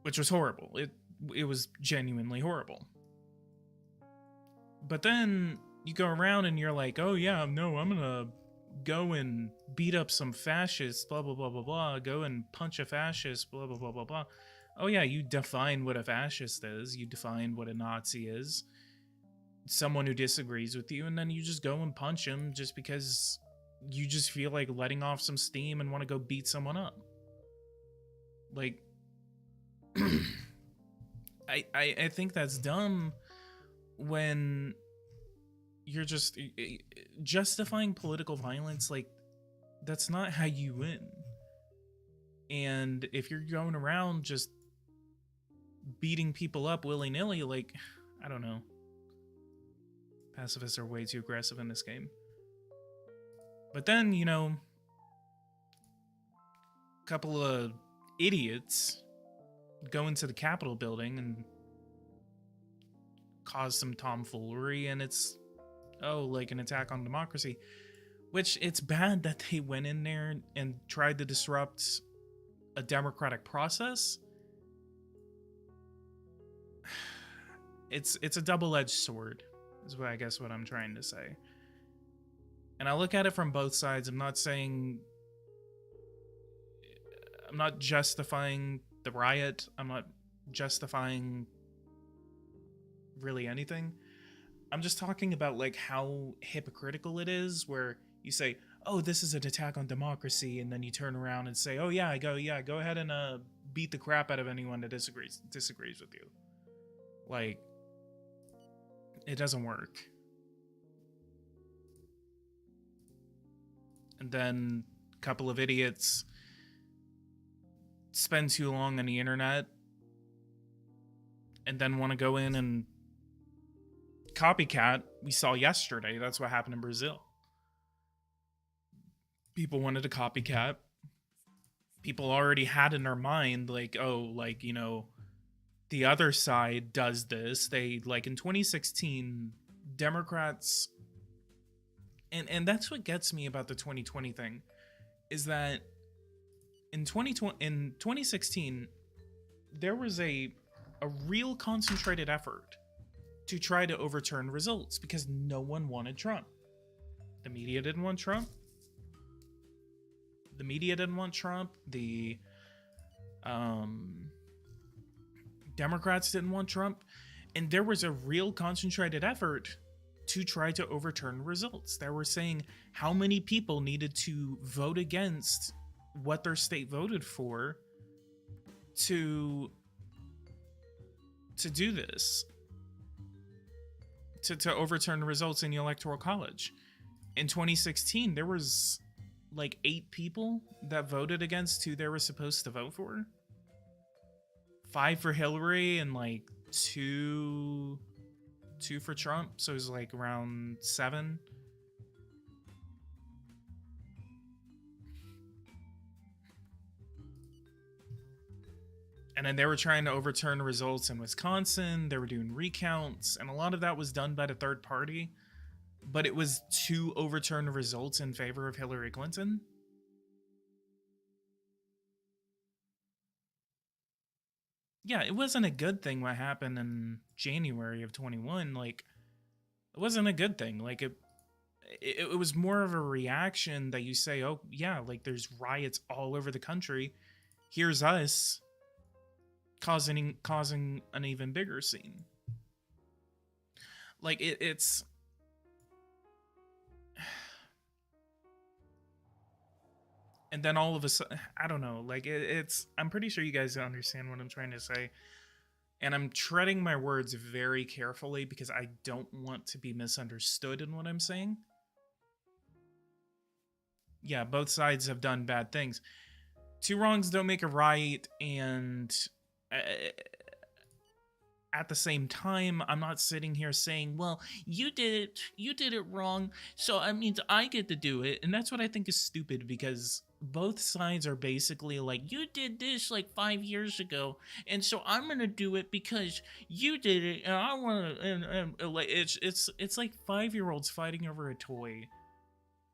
which was horrible. It was genuinely horrible. But then you go around and you're like, oh yeah, no, I'm gonna go and beat up some fascists, blah, blah, blah, blah, blah. Go and punch a fascist, blah, blah, blah, blah, blah. Oh yeah, you define what a fascist is. You define what a Nazi is. Someone who disagrees with you, and then you just go and punch him just because you just feel like letting off some steam and want to go beat someone up. Like, I think that's dumb when you're just justifying political violence. Like, that's not how you win. And if you're going around just beating people up willy-nilly, like, I don't know. Pacifists are way too aggressive in this game. But then, you know, a couple of idiots go into the Capitol building and cause some tomfoolery, and it's, oh, like an attack on democracy. Which, it's bad that they went in there and tried to disrupt a democratic process. It's a double-edged sword, is what I guess what I'm trying to say. And I look at it from both sides. I'm not justifying the riot. I'm not justifying really anything. I'm just talking about like how hypocritical it is, where you say, oh, this is an attack on democracy, and then you turn around and say, oh yeah, go ahead and beat the crap out of anyone that disagrees with you. Like, it doesn't work. And then a couple of idiots spend too long on the internet and then want to go in and copycat. We saw yesterday, that's what happened in Brazil. People wanted to copycat. People already had in their mind, like, oh, like, you know, the other side does this. They, like, in 2016, Democrats, and that's what gets me about the 2020 thing, is that in 2016, there was a real concentrated effort to try to overturn results because no one wanted Trump. The media didn't want Trump. The Democrats didn't want Trump. And there was a real concentrated effort to try to overturn results. They were saying how many people needed to vote against what their state voted for to do this, to overturn the results in the Electoral College. in 2016, there was like 8 people that voted against who they were supposed to vote for. 5 for Hillary and like 2 for Trump. So it was like around 7. And then they were trying to overturn results in Wisconsin. They were doing recounts, and a lot of that was done by the third party. But it was to overturn the results in favor of Hillary Clinton. Yeah, it wasn't a good thing what happened in January of 21. Like, it wasn't a good thing. Like, it was more of a reaction that you say, oh, yeah, like, there's riots all over the country. Here's us causing an even bigger scene. Like, it's... And then all of a sudden, I don't know, like, it's... I'm pretty sure you guys understand what I'm trying to say. And I'm treading my words very carefully because I don't want to be misunderstood in what I'm saying. Yeah, both sides have done bad things. 2 wrongs don't make a right, and at the same time, I'm not sitting here saying, well, you did it wrong, so that means I get to do it. And that's what I think is stupid, because both sides are basically like, you did this like 5 years ago, and so I'm gonna do it because you did it, and I want to. And like, it's like 5-year-olds fighting over a toy,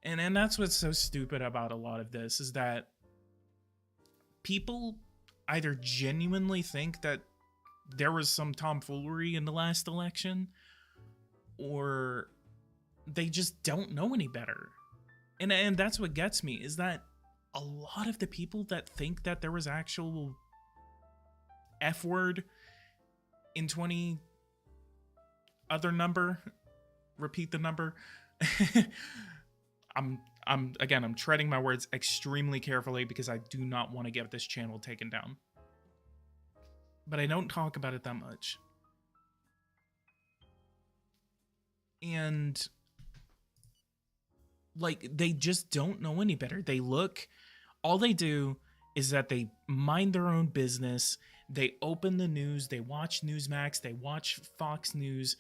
and that's what's so stupid about a lot of this, is that people either genuinely think that there was some tomfoolery in the last election, or they just don't know any better. And that's what gets me, is that a lot of the people that think that there was actual F word in 20 other number, repeat the number. I'm treading my words extremely carefully because I do not want to get this channel taken down. But I don't talk about it that much. And like, they just don't know any better. They look, all they do is that they mind their own business. They open the news, they watch Newsmax, they watch Fox News,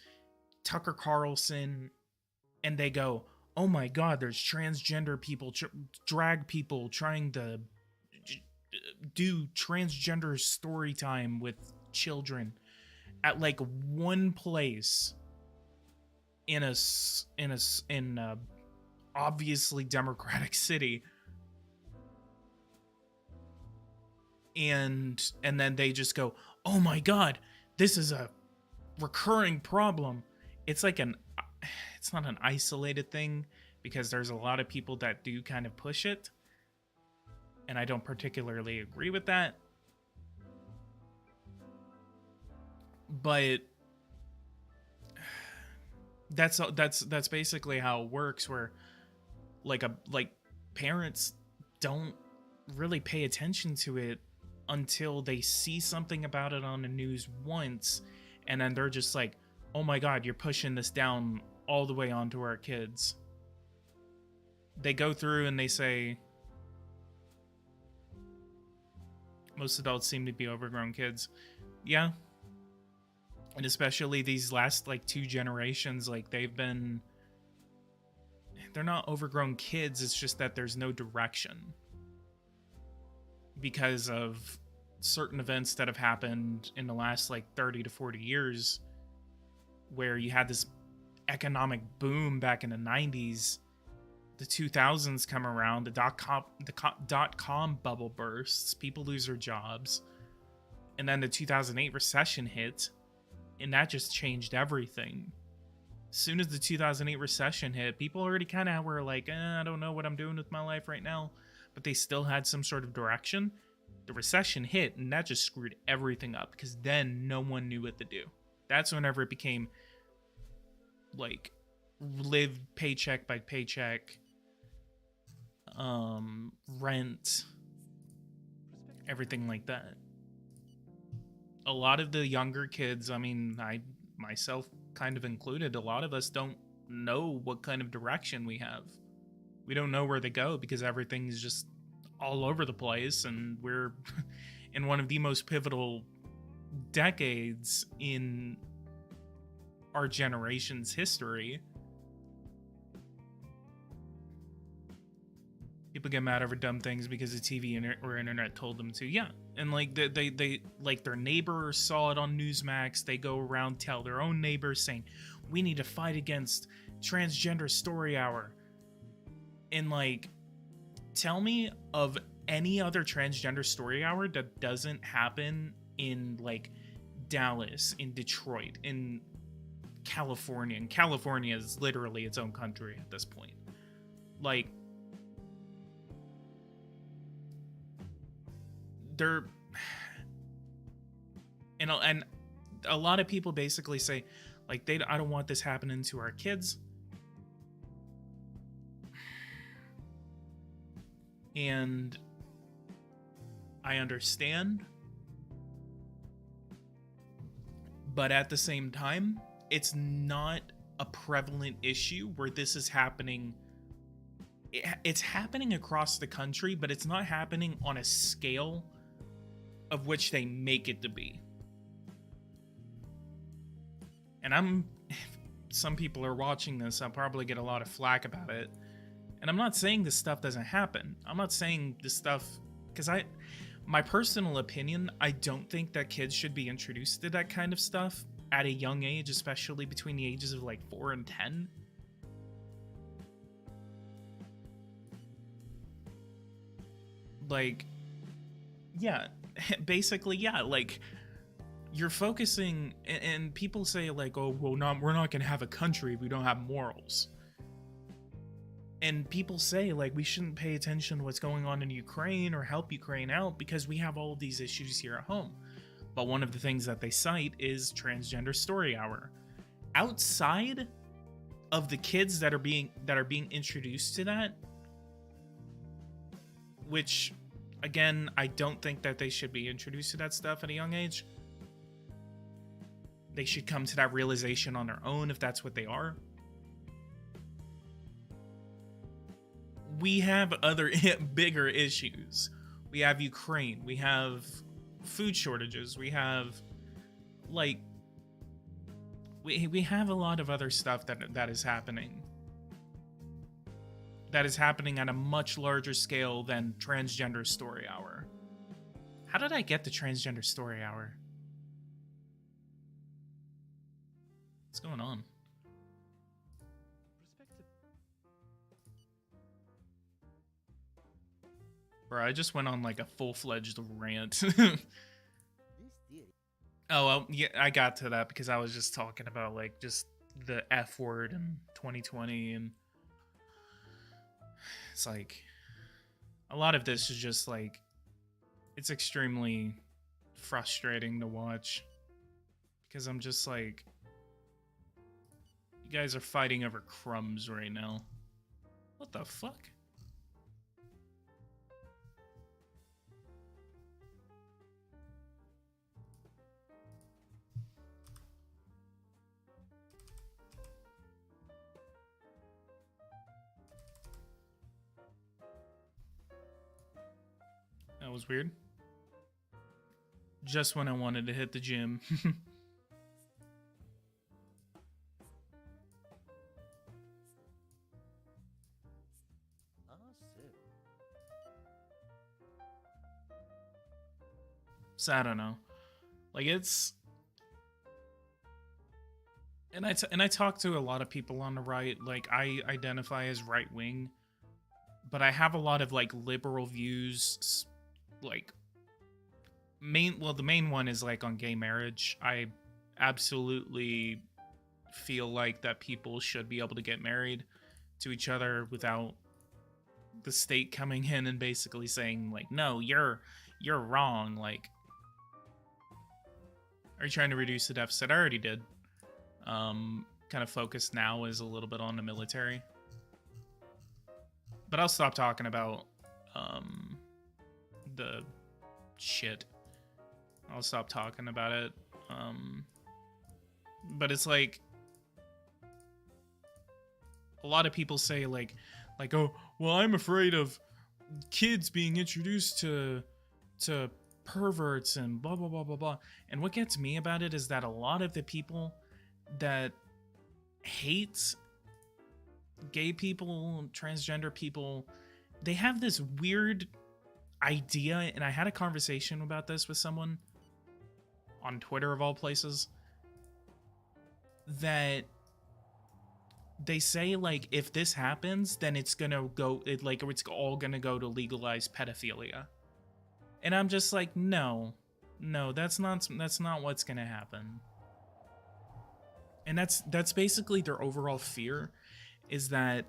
Tucker Carlson, and they go, oh my God, there's transgender people, drag people trying to do transgender story time with children at like one place in a obviously democratic city, and then they just go, oh my God, this is a recurring problem. It's like it's not an isolated thing, because there's a lot of people that do kind of push it, and I don't particularly agree with that. But that's basically how it works, where like parents don't really pay attention to it until they see something about it on the news once, and then they're just like, oh my God, you're pushing this down all the way onto our kids. They go through and they say, most adults seem to be overgrown kids. Yeah. And especially these last like 2 generations, like they're not overgrown kids. It's just that there's no direction because of certain events that have happened in the last like 30 to 40 years, where you had this economic boom back in the 90s. The 2000s come around, the dot-com bubble bursts, people lose their jobs, and then the 2008 recession hit, and that just changed everything. As soon as the 2008 recession hit, people already kind of were like, I don't know what I'm doing with my life right now, but they still had some sort of direction. The recession hit, and that just screwed everything up, because then no one knew what to do. That's whenever it became like live paycheck by paycheck, rent, everything like that. A lot of the younger kids, I mean, I myself kind of included, a lot of us don't know what kind of direction we have. We don't know where to go because everything's just all over the place, and we're in one of the most pivotal decades in our generation's history. People get mad over dumb things because the TV or internet told them to. Yeah, and like they like their neighbor saw it on Newsmax. They go around tell their own neighbors saying, "We need to fight against transgender story hour." And like, tell me of any other transgender story hour that doesn't happen in like Dallas, in Detroit, in California. And California is literally its own country at this point. Like, they're and a lot of people basically say like I don't want this happening to our kids. And I understand, but at the same time, it's not a prevalent issue where this is happening. It's happening across the country, but it's not happening on a scale of which they make it to be. And some people are watching this, I'll probably get a lot of flack about it. And I'm not saying this stuff doesn't happen. I'm not saying this stuff, because my personal opinion, I don't think that kids should be introduced to that kind of stuff at a young age, especially between the ages of like 4 and 10. Like, yeah, basically, yeah, like, you're focusing, and people say like, oh, well, we're not gonna have a country if we don't have morals. And people say like we shouldn't pay attention to what's going on in Ukraine or help Ukraine out because we have all of these issues here at home. But one of the things that they cite is transgender story hour. Outside of the kids that are being introduced to that, which again, I don't think that they should be introduced to that stuff at a young age. They should come to that realization on their own if that's what they are. We have other bigger issues. We have Ukraine. We have food shortages. We have, like, we have a lot of other stuff that is happening. That is happening at a much larger scale than transgender story hour. How did I get the transgender story hour? What's going on? Bro, I just went on like a full-fledged rant. Oh, well, yeah, I got to that because I was just talking about like just the F word in 2020, and it's like a lot of this is just like, it's extremely frustrating to watch because I'm just like, you guys are fighting over crumbs right now. What the fuck? That was weird. Just when I wanted to hit the gym. So I don't know. Like it's, and I talk to a lot of people on the right. Like I identify as right wing, but I have a lot of like liberal views. Like the main one is like on gay marriage. I absolutely feel like that people should be able to get married to each other without the state coming in and basically saying like, no, you're wrong. Like, are you trying to reduce the deficit? I already did. Kind of focus now is a little bit on the military, but I'll stop talking about the shit. I'll stop talking about it. But it's like, a lot of people say like, oh, well, I'm afraid of kids being introduced to perverts and blah blah blah blah blah. And what gets me about it is that a lot of the people that hate gay people, transgender people, they have this weird idea, and I had a conversation about this with someone on Twitter of all places, that they say like if this happens, then it's gonna go it's all gonna go to legalize pedophilia. And I'm just like, no, that's not what's gonna happen. And that's basically their overall fear, is that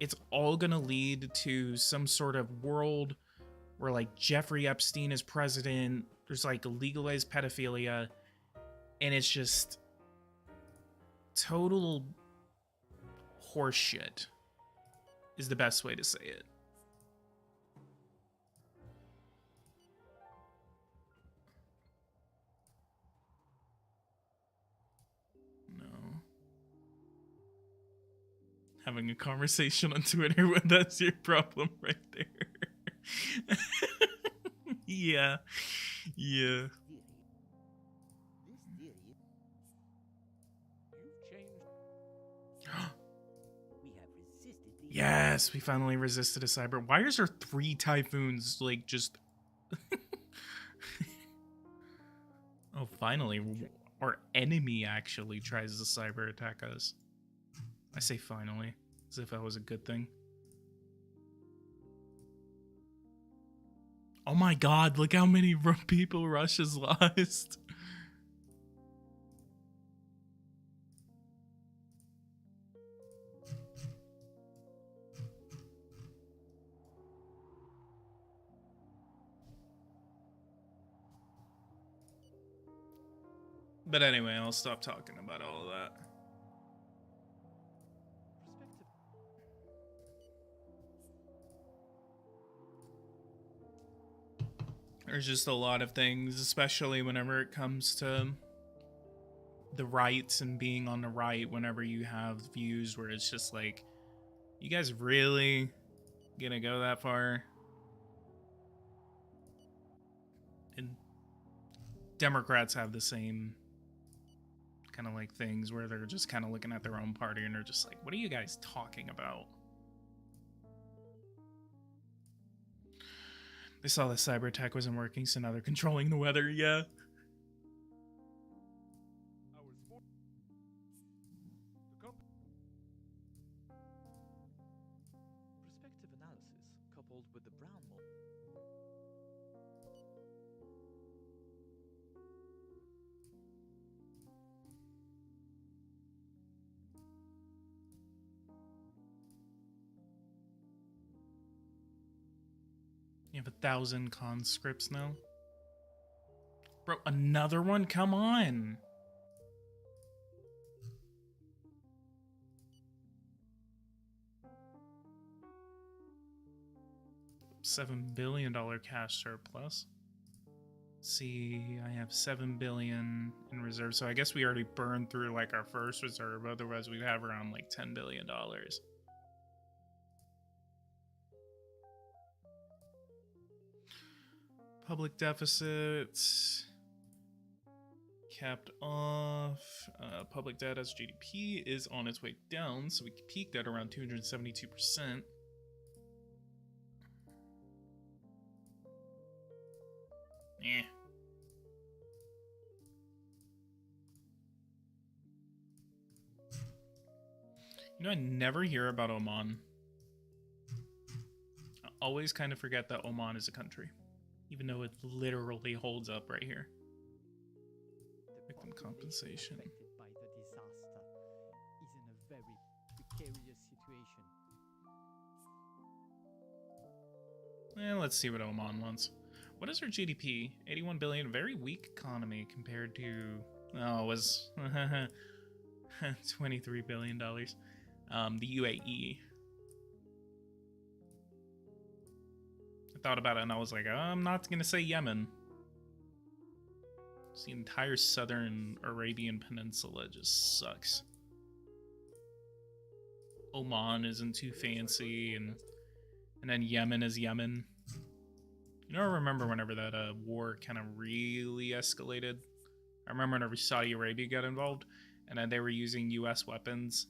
it's all gonna lead to some sort of world where like Jeffrey Epstein is president, there's like legalized pedophilia, and it's just total horseshit is the best way to say it. No. Having a conversation on Twitter, when that's your problem right there. Yeah. Yeah. Yes, we finally resisted a cyber. Why is there 3 typhoons, like, just... Oh, finally. Our enemy actually tries to cyber attack us. I say finally, as if that was a good thing. Oh my god, look how many people Russia's lost. But anyway, I'll stop talking about all of that. There's just a lot of things, especially whenever it comes to the rights and being on the right, whenever you have views where it's just like, you guys really gonna go that far? And Democrats have the same kind of like things where they're just kind of looking at their own party and they're just like, what are you guys talking about? They saw the cyber attack wasn't working, so now they're controlling the weather. Yeah. Perspective analysis coupled with the Brown model. You have 1,000 conscripts now? Bro, another one? Come on! $7 billion cash surplus. See, I have $7 billion in reserve, so I guess we already burned through like our first reserve, otherwise we'd have around like $10 billion. Public deficits capped off. Public debt as GDP is on its way down, so we peaked at around 272%. Eh. You know, I never hear about Oman. I always kind of forget that Oman is a country, even though it literally holds up right here. Victim compensation. Affected by the disaster is in a very precarious situation. Let's see what Oman wants. What is our GDP? 81 billion. Very weak economy compared to... Oh, it was $23 billion. The UAE. I thought about it and I was like, I'm not going to say Yemen. The entire southern Arabian Peninsula just sucks. Oman isn't too fancy, and then Yemen is Yemen. You know, I remember whenever that war kind of really escalated. I remember whenever Saudi Arabia got involved, and then they were using U.S. weapons.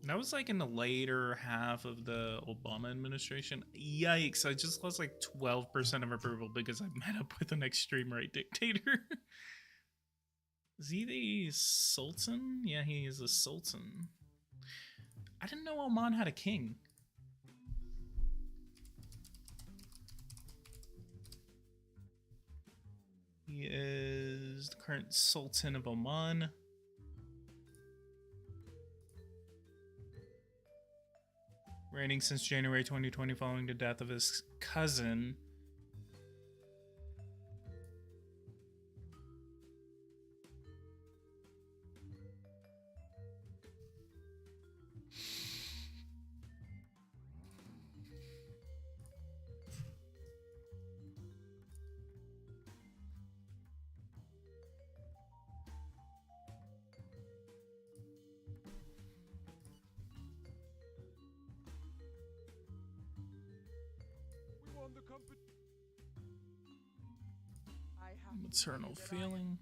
That was like in the later half of the Obama administration. Yikes, I just lost like 12% of approval because I met up with an extreme right dictator. Is he the Sultan? Yeah, he is a Sultan. I didn't know Oman had a king. He is the current Sultan of Oman. Reigning since January 2020 following the death of his cousin. Maternal feeling.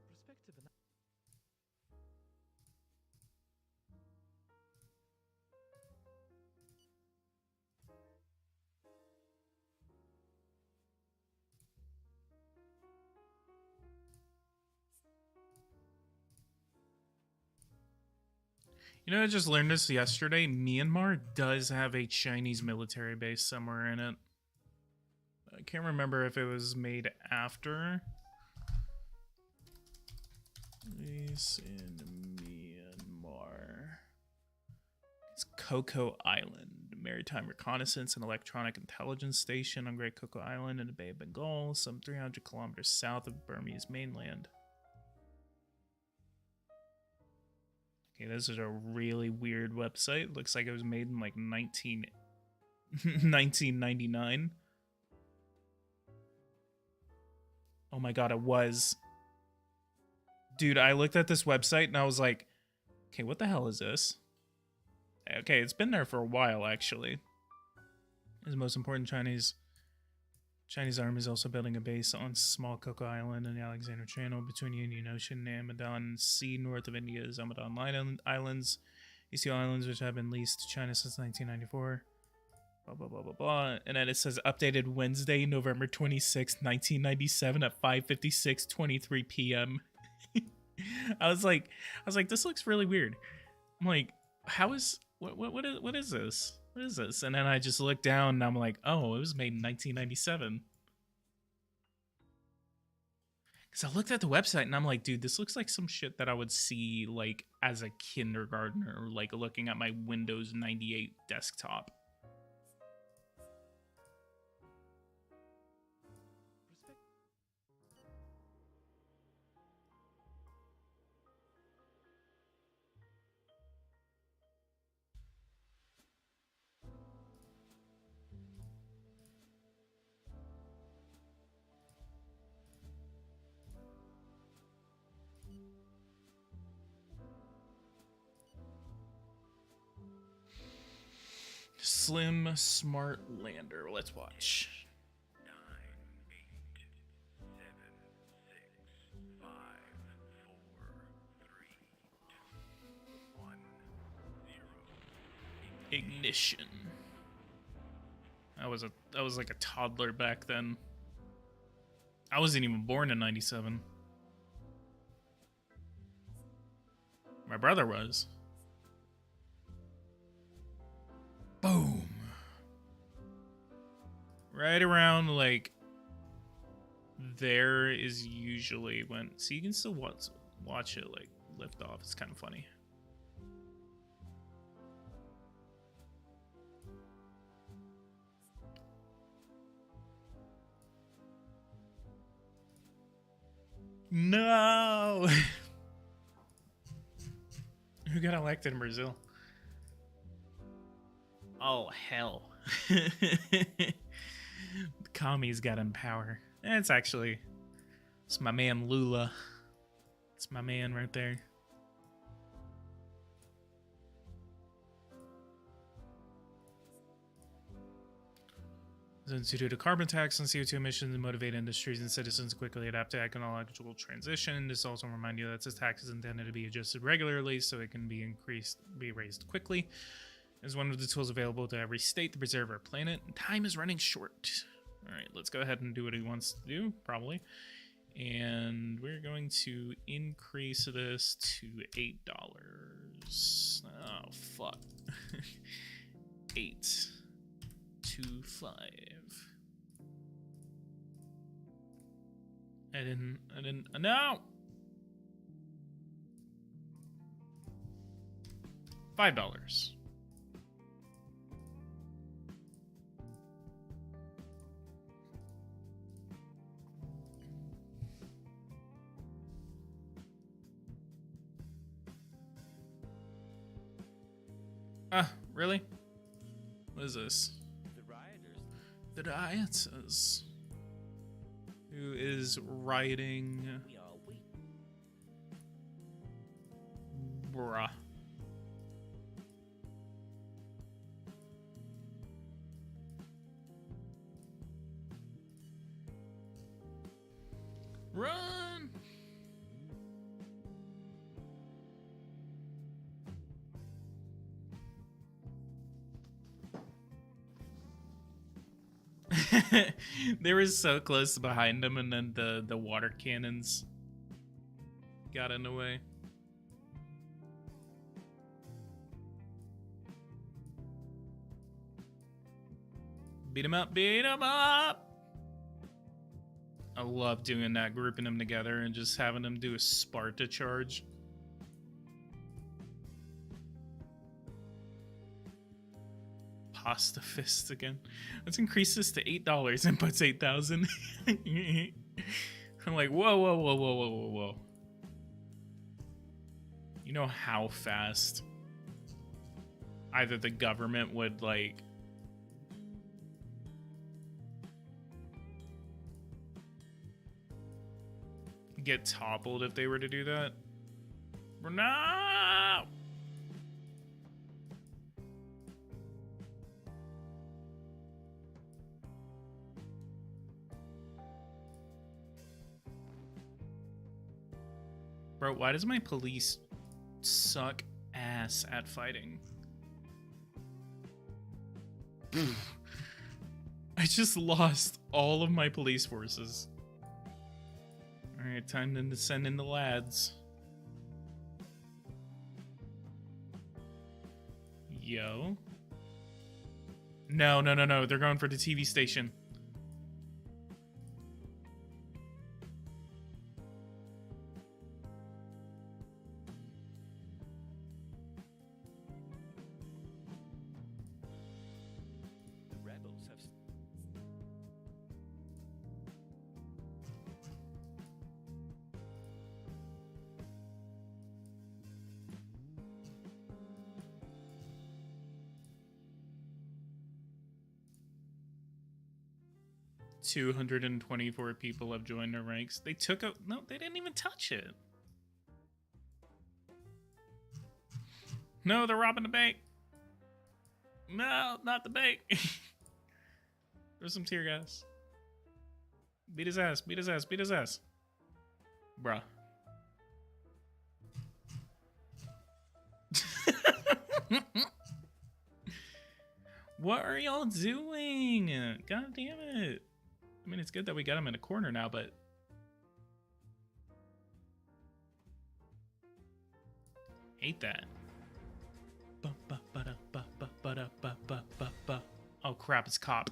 Perspective and You know, I just learned this yesterday. Myanmar does have a Chinese military base somewhere in it. I can't remember if it was made after. Base in Myanmar. It's Coco Island. Maritime reconnaissance and electronic intelligence station on Great Coco Island in the Bay of Bengal, some 300 kilometers south of Burmese mainland. Okay, this is a really weird website. Looks like it was made in like 1999. Oh my god, it was. Dude, I looked at this website and I was like, okay, what the hell is this? Okay, it's been there for a while, actually. The most important Chinese army is also building a base on small Coco Island in the Alexander Channel between the Indian Ocean and Amadan Sea, north of India's Amadan Islands. These two islands, which have been leased to China since 1994. Blah, blah, blah, blah, blah. And then it says updated Wednesday, November 26, 1997 at 5:56:23 p.m. I was like, this looks really weird. I'm like, how is what is this? What is this? And then I just looked down and I'm like, oh, it was made in 1997. Because I looked at the website and I'm like, dude, this looks like some shit that I would see like as a kindergartner, like looking at my Windows 98 desktop. Slim Smart Lander. Let's watch. 9, 8, 7, 6, 5, 4, 3, 2, 1, 0. Ignition. I was like a toddler back then. I wasn't even born in 97. My brother was. Boom. Right around like there is usually when, so you can still watch it like lift off. It's kind of funny. No. Who got elected in Brazil? Oh, hell. The commies got in power. It's my man Lula. It's my man right there. Institute a carbon tax on CO2 emissions and motivate industries and citizens to quickly adapt to ecological transition. This also remind you that this tax is intended to be adjusted regularly so it can be raised quickly. It's one of the tools available to every state to preserve our planet. Time is running short. All right, let's go ahead and do what he wants to do, probably. And we're going to increase this to $8. Oh, fuck. 8 to 5. I didn't, no! $5. Really? What is this? The rioters. The rioters. Who is rioting? We are weak. Bruh. Run! They were so close behind him, and then the water cannons got in the way. Beat him up, beat him up! I love doing that, grouping them together and just having them do a Sparta charge. Pasta fist again. Let's increase this to $8 and puts 8,000. I'm like, whoa, whoa, whoa, whoa, whoa, whoa, whoa. You know how fast either the government would, like, get toppled if they were to do that? No! Bro, why does my police suck ass at fighting? I just lost all of my police forces. Alright, time to send in the lads. Yo. No, no, no, no. They're going for the TV station. The rebels have. 224 people have joined their ranks. They took out. No, they didn't even touch it. No, they're robbing the bank. No, not the bank. There's some tear gas. Beat his ass, beat his ass, beat his ass. Bruh. What are y'all doing? God damn it. I mean, it's good that we got him in a corner now, but... hate that. Oh crap, it's cop.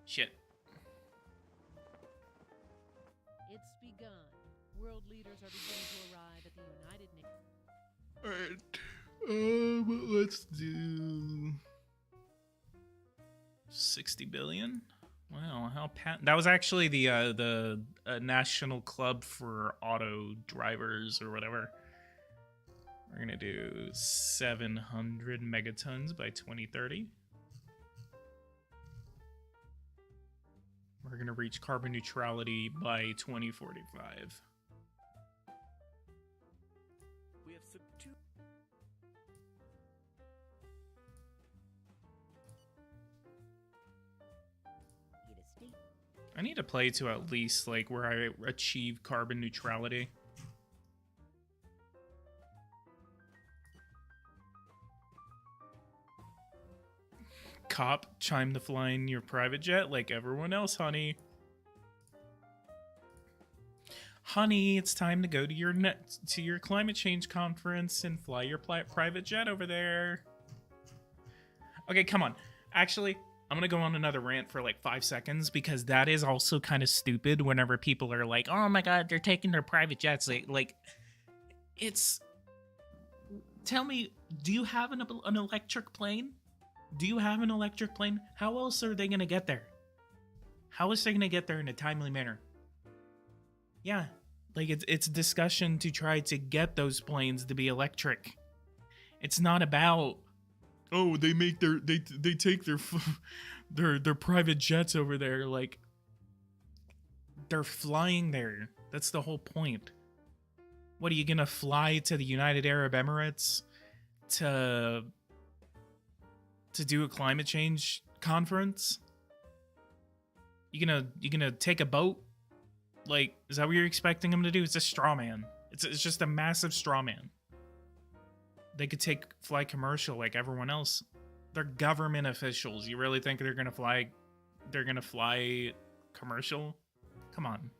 Shit. It's begun. World leaders are beginning to arrive at the United Nations. Alright. Let's do... 60 billion? Wow, that was actually the National Club for Auto Drivers or whatever. We're gonna do 700 megatons by 2030. We're gonna reach carbon neutrality by 2045. We have subdued. In a state I need to play to at least like where I achieve carbon neutrality. Cop, chime to fly in your private jet like everyone else, honey. Honey, it's time to go to your climate change conference and fly your private jet over there. Okay, come on. Actually, I'm gonna go on another rant for like 5 seconds because that is also kind of stupid whenever people are like, oh my god, they're taking their private jets. Like it's... Tell me, do you have an electric plane? Do you have an electric plane? How else are they gonna get there? How is they gonna get there in a timely manner? Yeah, like it's discussion to try to get those planes to be electric. It's not about, oh, they make they take their private jets over there. Like, they're flying there. That's the whole point. What, are you gonna fly to the United Arab Emirates to do a climate change conference? You gonna take a boat? Like, is that what you're expecting them to do? It's a straw man. It's just a massive straw man. They could fly commercial like everyone else. They're government officials. You really think they're gonna fly commercial? Come on.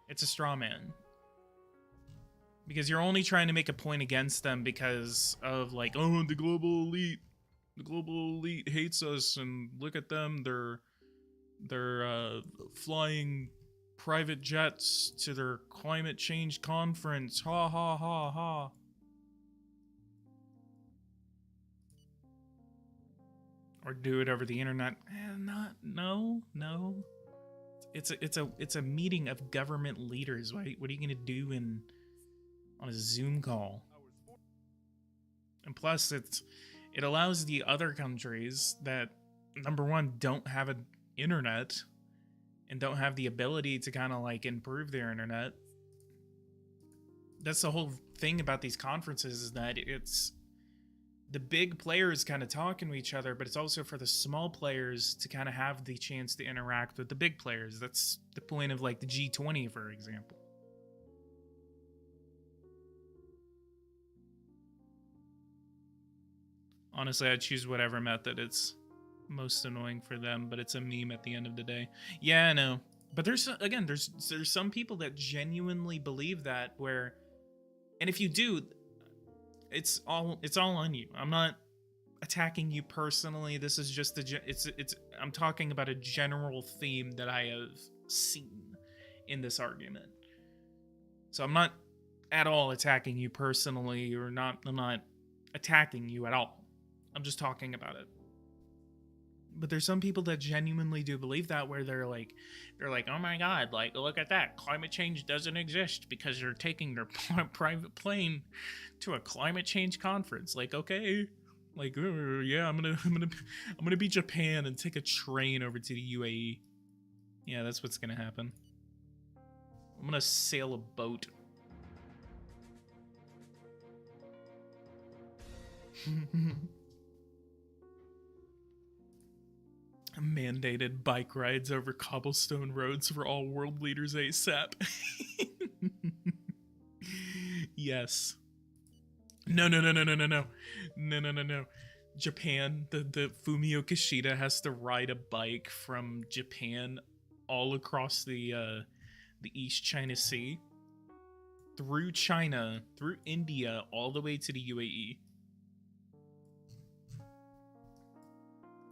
It's a straw man. Because you're only trying to make a point against them because of like, oh, the global elite. The global elite hates us, and look at them. They're flying private jets to their climate change conference. Ha ha ha ha. Or do it over the internet. No. It's a meeting of government leaders. Right? What are you gonna do on a Zoom call? And plus, it allows the other countries that, number one, don't have an internet and don't have the ability to kind of like improve their internet. That's the whole thing about these conferences, is that it's the big players kind of talking to each other, but it's also for the small players to kind of have the chance to interact with the big players. That's the point of like the G20, for example. Honestly, I'd choose whatever method it's most annoying for them, but it's a meme at the end of the day. Yeah, I know. But there's some people that genuinely believe that, where, and if you do, it's all on you. I'm not attacking you personally. This is just I'm talking about a general theme that I have seen in this argument. So I'm not at all attacking you personally, or I'm not attacking you at all. I'm just talking about it. But there's some people that genuinely do believe that, where they're like, oh my god, like, look at that, climate change doesn't exist because they're taking their private plane to a climate change conference. Like, okay, like, yeah, I'm gonna be Japan and take a train over to the UAE. Yeah, that's what's gonna happen. I'm gonna sail a boat. Mandated bike rides over cobblestone roads for all world leaders ASAP. Yes. No. Japan, the Fumio Kishida has to ride a bike from Japan all across the East China Sea, through China, through India, all the way to the UAE.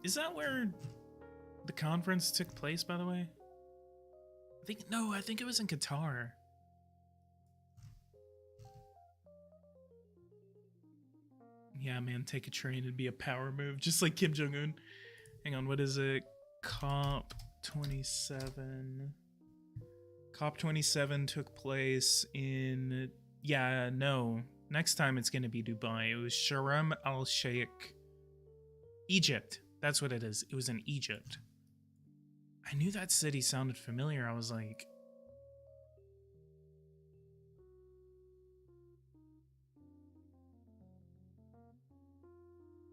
Is that where the conference took place, by the way? I think it was in Qatar. Yeah, man, take a train and be a power move, just like Kim Jong-un. Hang on, what is it? COP27. COP27 took place in... Yeah, no. Next time it's going to be Dubai. It was Sharm el-Sheikh, Egypt. That's what it is. It was in Egypt. I knew that city sounded familiar. I was like...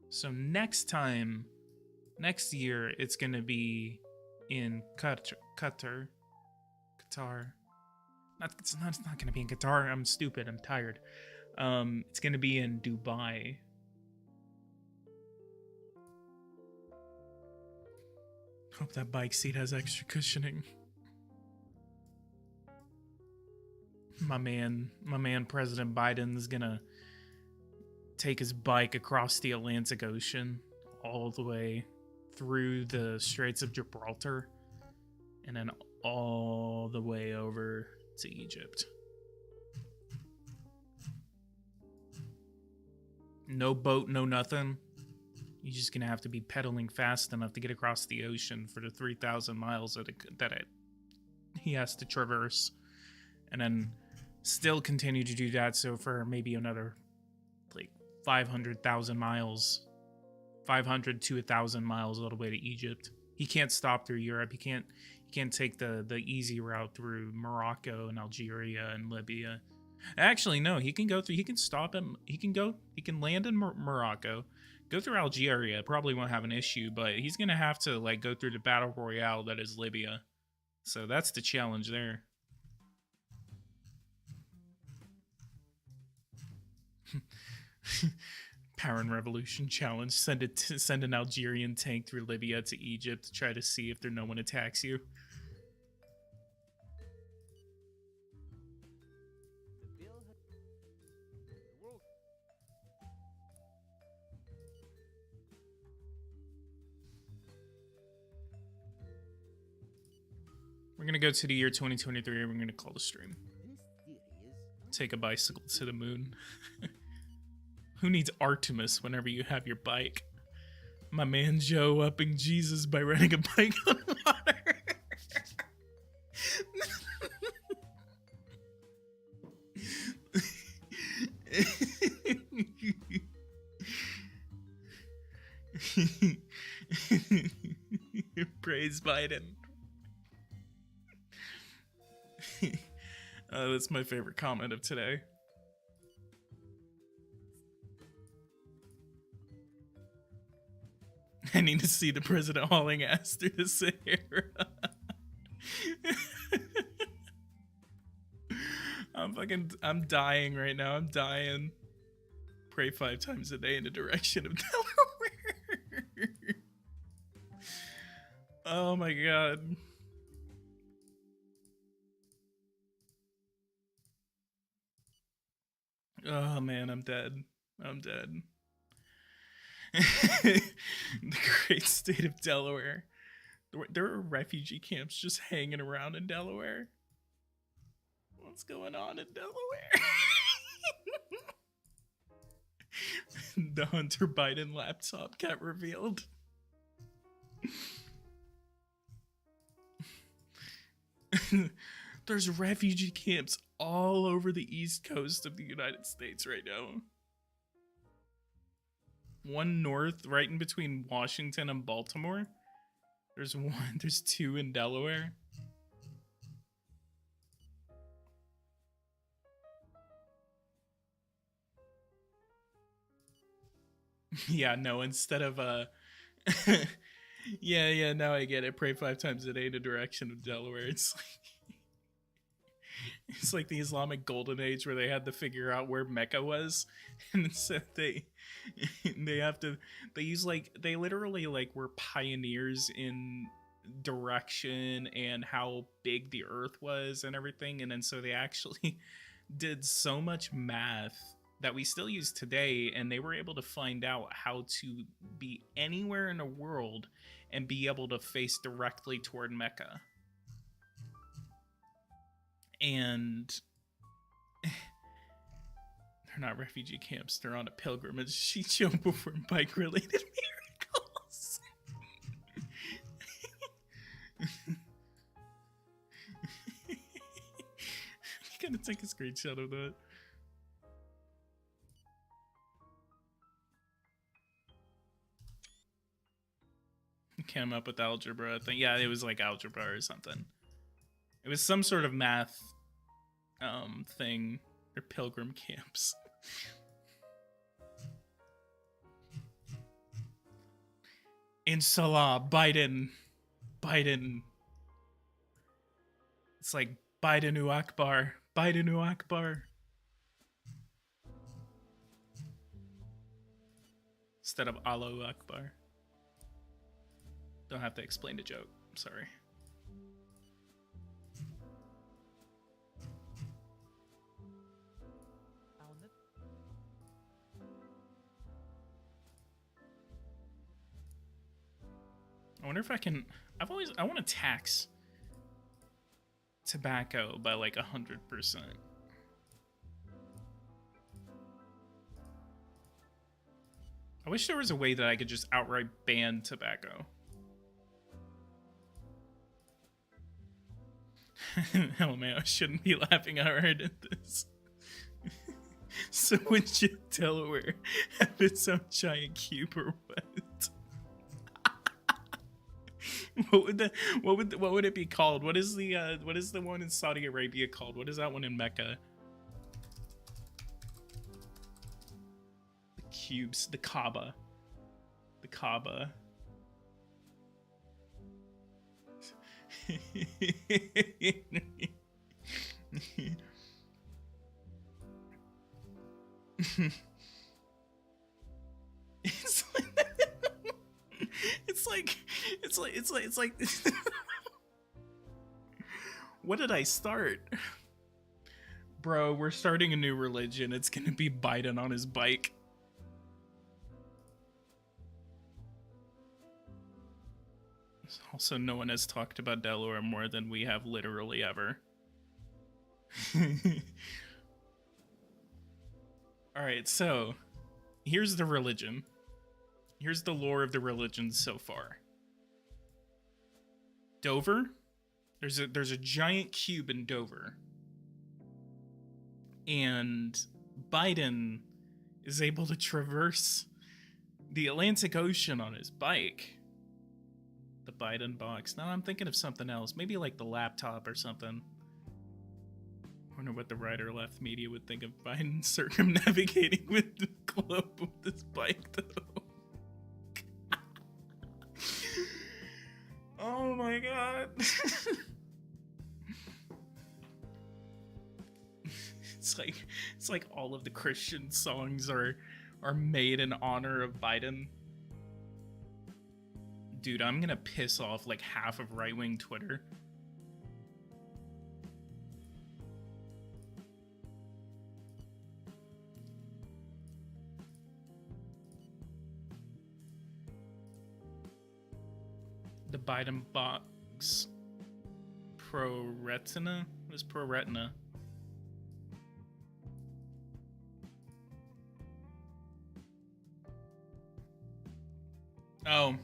So next year, it's going to be in Qatar. It's not going to be in Qatar. I'm stupid. I'm tired. It's going to be in Dubai. Hope that bike seat has extra cushioning. My man, President Biden is going to take his bike across the Atlantic Ocean all the way through the Straits of Gibraltar and then all the way over to Egypt. No boat, no nothing. You're just gonna have to be pedaling fast enough to get across the ocean for the 3,000 miles he has to traverse, and then still continue to do that. So for maybe another 500,000 miles, 500 to 1,000 miles all the way to Egypt. He can't stop through Europe. He can't take the easy route through Morocco and Algeria and Libya. Actually, no, he can go through. He can stop him. He can land in Morocco, go through Algeria. Probably won't have an issue, but he's gonna have to go through the battle royale that is Libya. So that's the challenge there. Power and Revolution challenge. Send an Algerian tank through Libya to Egypt to try to see if no one attacks you. We're gonna go to the year 2023 and we're gonna call the stream. Take a bicycle to the moon. Who needs Artemis whenever you have your bike? My man Joe upping Jesus by riding a bike on water. Praise Biden. That's my favorite comment of today. I need to see the president hauling ass through the Sahara. I'm dying right now. I'm dying. Pray 5 times a day in the direction of Delaware. Oh my god. Oh man, I'm dead. I'm dead. The great state of Delaware. There are refugee camps just hanging around in Delaware. What's going on in Delaware? The Hunter Biden laptop got revealed. There's refugee camps all over the east coast of the United States right now. One north, right in between Washington and Baltimore. There's 2 in Delaware. Yeah, no, instead of yeah, now I get it. Pray 5 times a day in the direction of Delaware. It's like the Islamic Golden Age where they had to figure out where Mecca was, and so they literally were pioneers in direction and how big the earth was and everything, and then so they actually did so much math that we still use today, and they were able to find out how to be anywhere in the world and be able to face directly toward Mecca. And they're not refugee camps, they're on a pilgrimage. She showed before bike-related miracles. gonna take a screenshot of that. Came up with algebra. I think, yeah, it was like algebra or something. It was some sort of math thing, or pilgrim camps. In Salah, Biden. It's like Bidenu Akbar. Instead of Allahu Akbar. Don't have to explain the joke. Sorry. I wonder if I can. I want to tax tobacco by like 100%. I wish there was a way that I could just outright ban tobacco. Oh man, I shouldn't be laughing hard at this. So would Delaware have its own giant cube or what? What would it be called? What is the one in Saudi Arabia called? What is that one in Mecca? The cubes, the Kaaba. The Kaaba. It's like what did I start? Bro, we're starting a new religion. It's gonna be Biden on his bike. Also, no one has talked about Delaware more than we have literally ever. Alright, so here's the religion. Here's the lore of the religion so far. Dover, there's a giant cube in Dover. And Biden is able to traverse the Atlantic Ocean on his bike. The Biden box. Now I'm thinking of something else. Maybe like the laptop or something. I wonder what the right or left media would think of Biden circumnavigating with the globe with this bike, though. Oh my god. It's like all of the Christian songs are made in honor of Biden. Dude, I'm gonna piss off like half of right-wing Twitter. The Biden box. Pro-retina? What is pro-retina? Oh.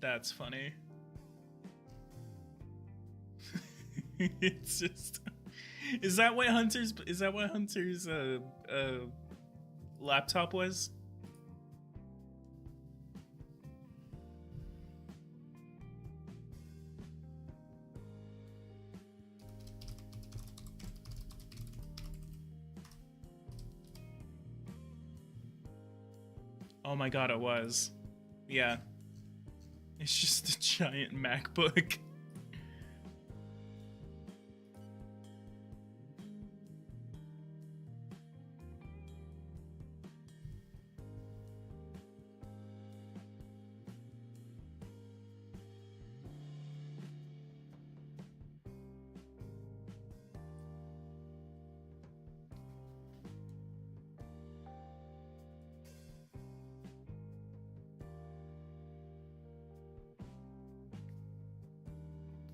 That's funny. It's just... Is that what Hunter's laptop was? Oh my god, it was. Yeah. It's just a giant MacBook.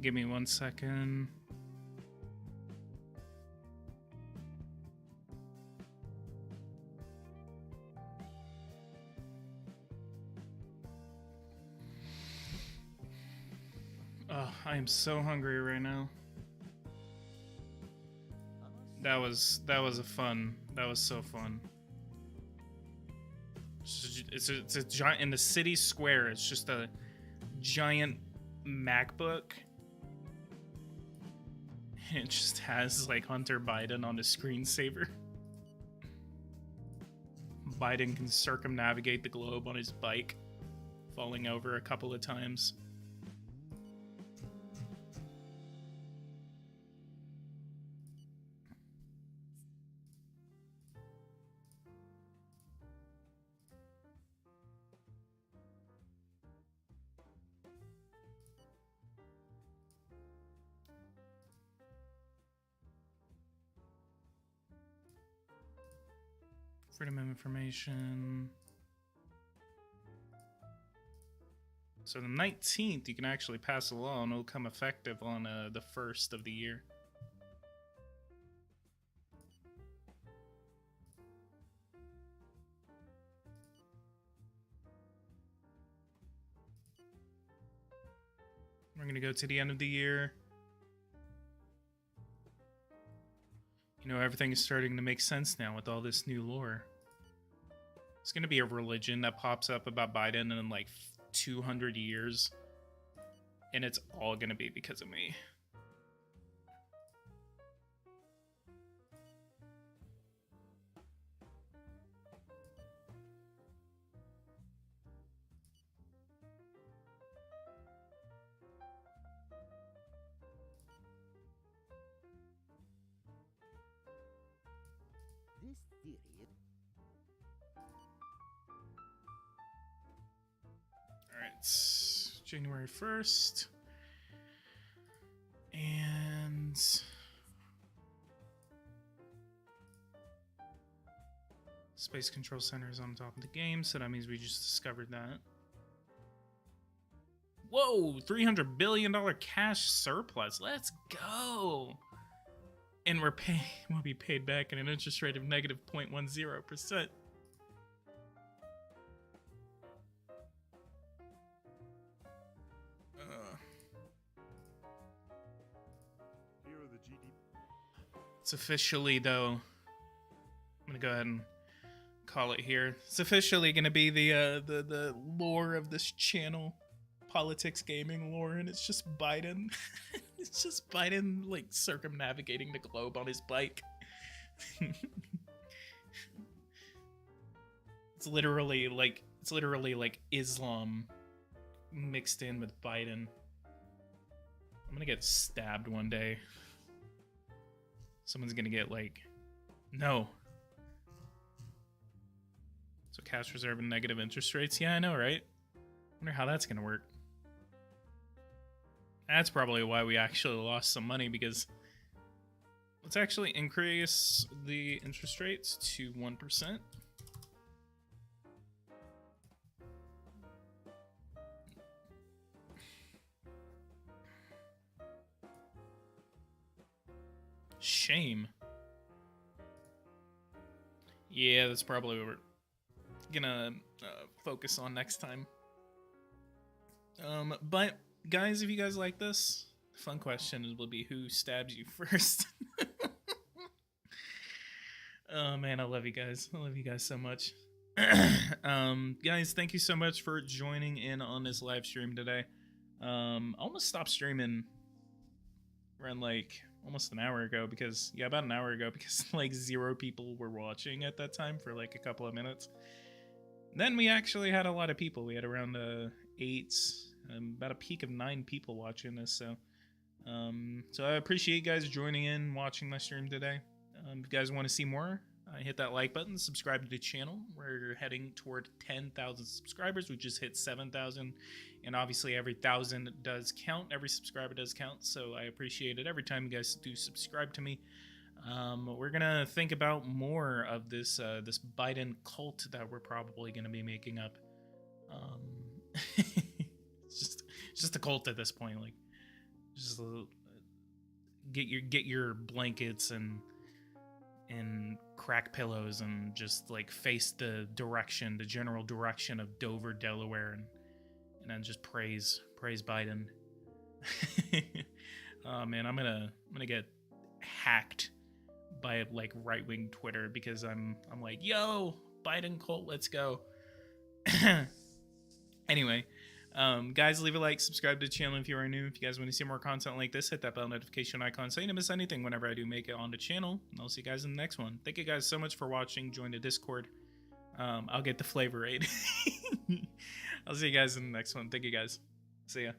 Give me 1 second. Ugh. I am so hungry right now. That was so fun. It's a giant in the city square. It's just a giant MacBook. It just has like Hunter Biden on the screensaver. Biden can circumnavigate the globe on his bike, falling over a couple of times. Freedom of information. So the 19th, you can actually pass a law and it'll come effective on the 1st of the year. We're going to go to the end of the year. You know, everything is starting to make sense now with all this new lore. It's going to be a religion that pops up about Biden in like 200 years. And it's all going to be because of me. This theory Alright, January 1st. And Space Control Center is on top of the game, so that means we just discovered that. Whoa, $300 billion cash surplus. Let's go. And we'll be paid back at an interest rate of negative 0.10%. It's officially, though, I'm gonna go ahead and call it here. It's officially gonna be the lore of this channel, PoliticsGaming lore, and it's just Biden. It's just Biden like circumnavigating the globe on his bike. It's literally like Islam mixed in with Biden. I'm gonna get stabbed one day. Someone's gonna get like, no. So cash reserve and negative interest rates. Yeah, I know, right? Wonder how that's gonna work. That's probably why we actually lost some money, because let's actually increase the interest rates to 1%. Shame. Yeah, that's probably what we're gonna focus on next time. But guys, if you guys like this, the fun question will be who stabs you first. Oh man, I love you guys. I love you guys so much. Guys, thank you so much for joining in on this live stream today. I almost stopped streaming around like almost an hour ago because about an hour ago, because like 0 people were watching at that time for like a couple of minutes. Then we actually had a lot of people. We had around 8, about a peak of 9 people watching this. So I appreciate you guys joining in, watching my stream today. If you guys want to see more, hit that like button, subscribe to the channel. We're heading toward 10,000 subscribers. We just hit 7,000, and obviously every 1,000 does count. Every subscriber does count, so I appreciate it every time you guys do subscribe to me. We're gonna think about more of this this Biden cult that we're probably gonna be making up. It's just a cult at this point. Like, just get your blankets and crack pillows and just like face the general direction of Dover, Delaware, and then just praise Biden. Oh man, I'm gonna get hacked by like right-wing Twitter because I'm like, yo, Biden cult, let's go. Anyway, guys, leave a like, subscribe to the channel if you are new. If you guys want to see more content like this, hit that bell notification icon so you don't miss anything whenever I do make it on the channel. And I'll see you guys in the next one. Thank you guys so much for watching. Join the Discord. I'll get the flavor aid. I'll see you guys in the next one. Thank you guys. See ya.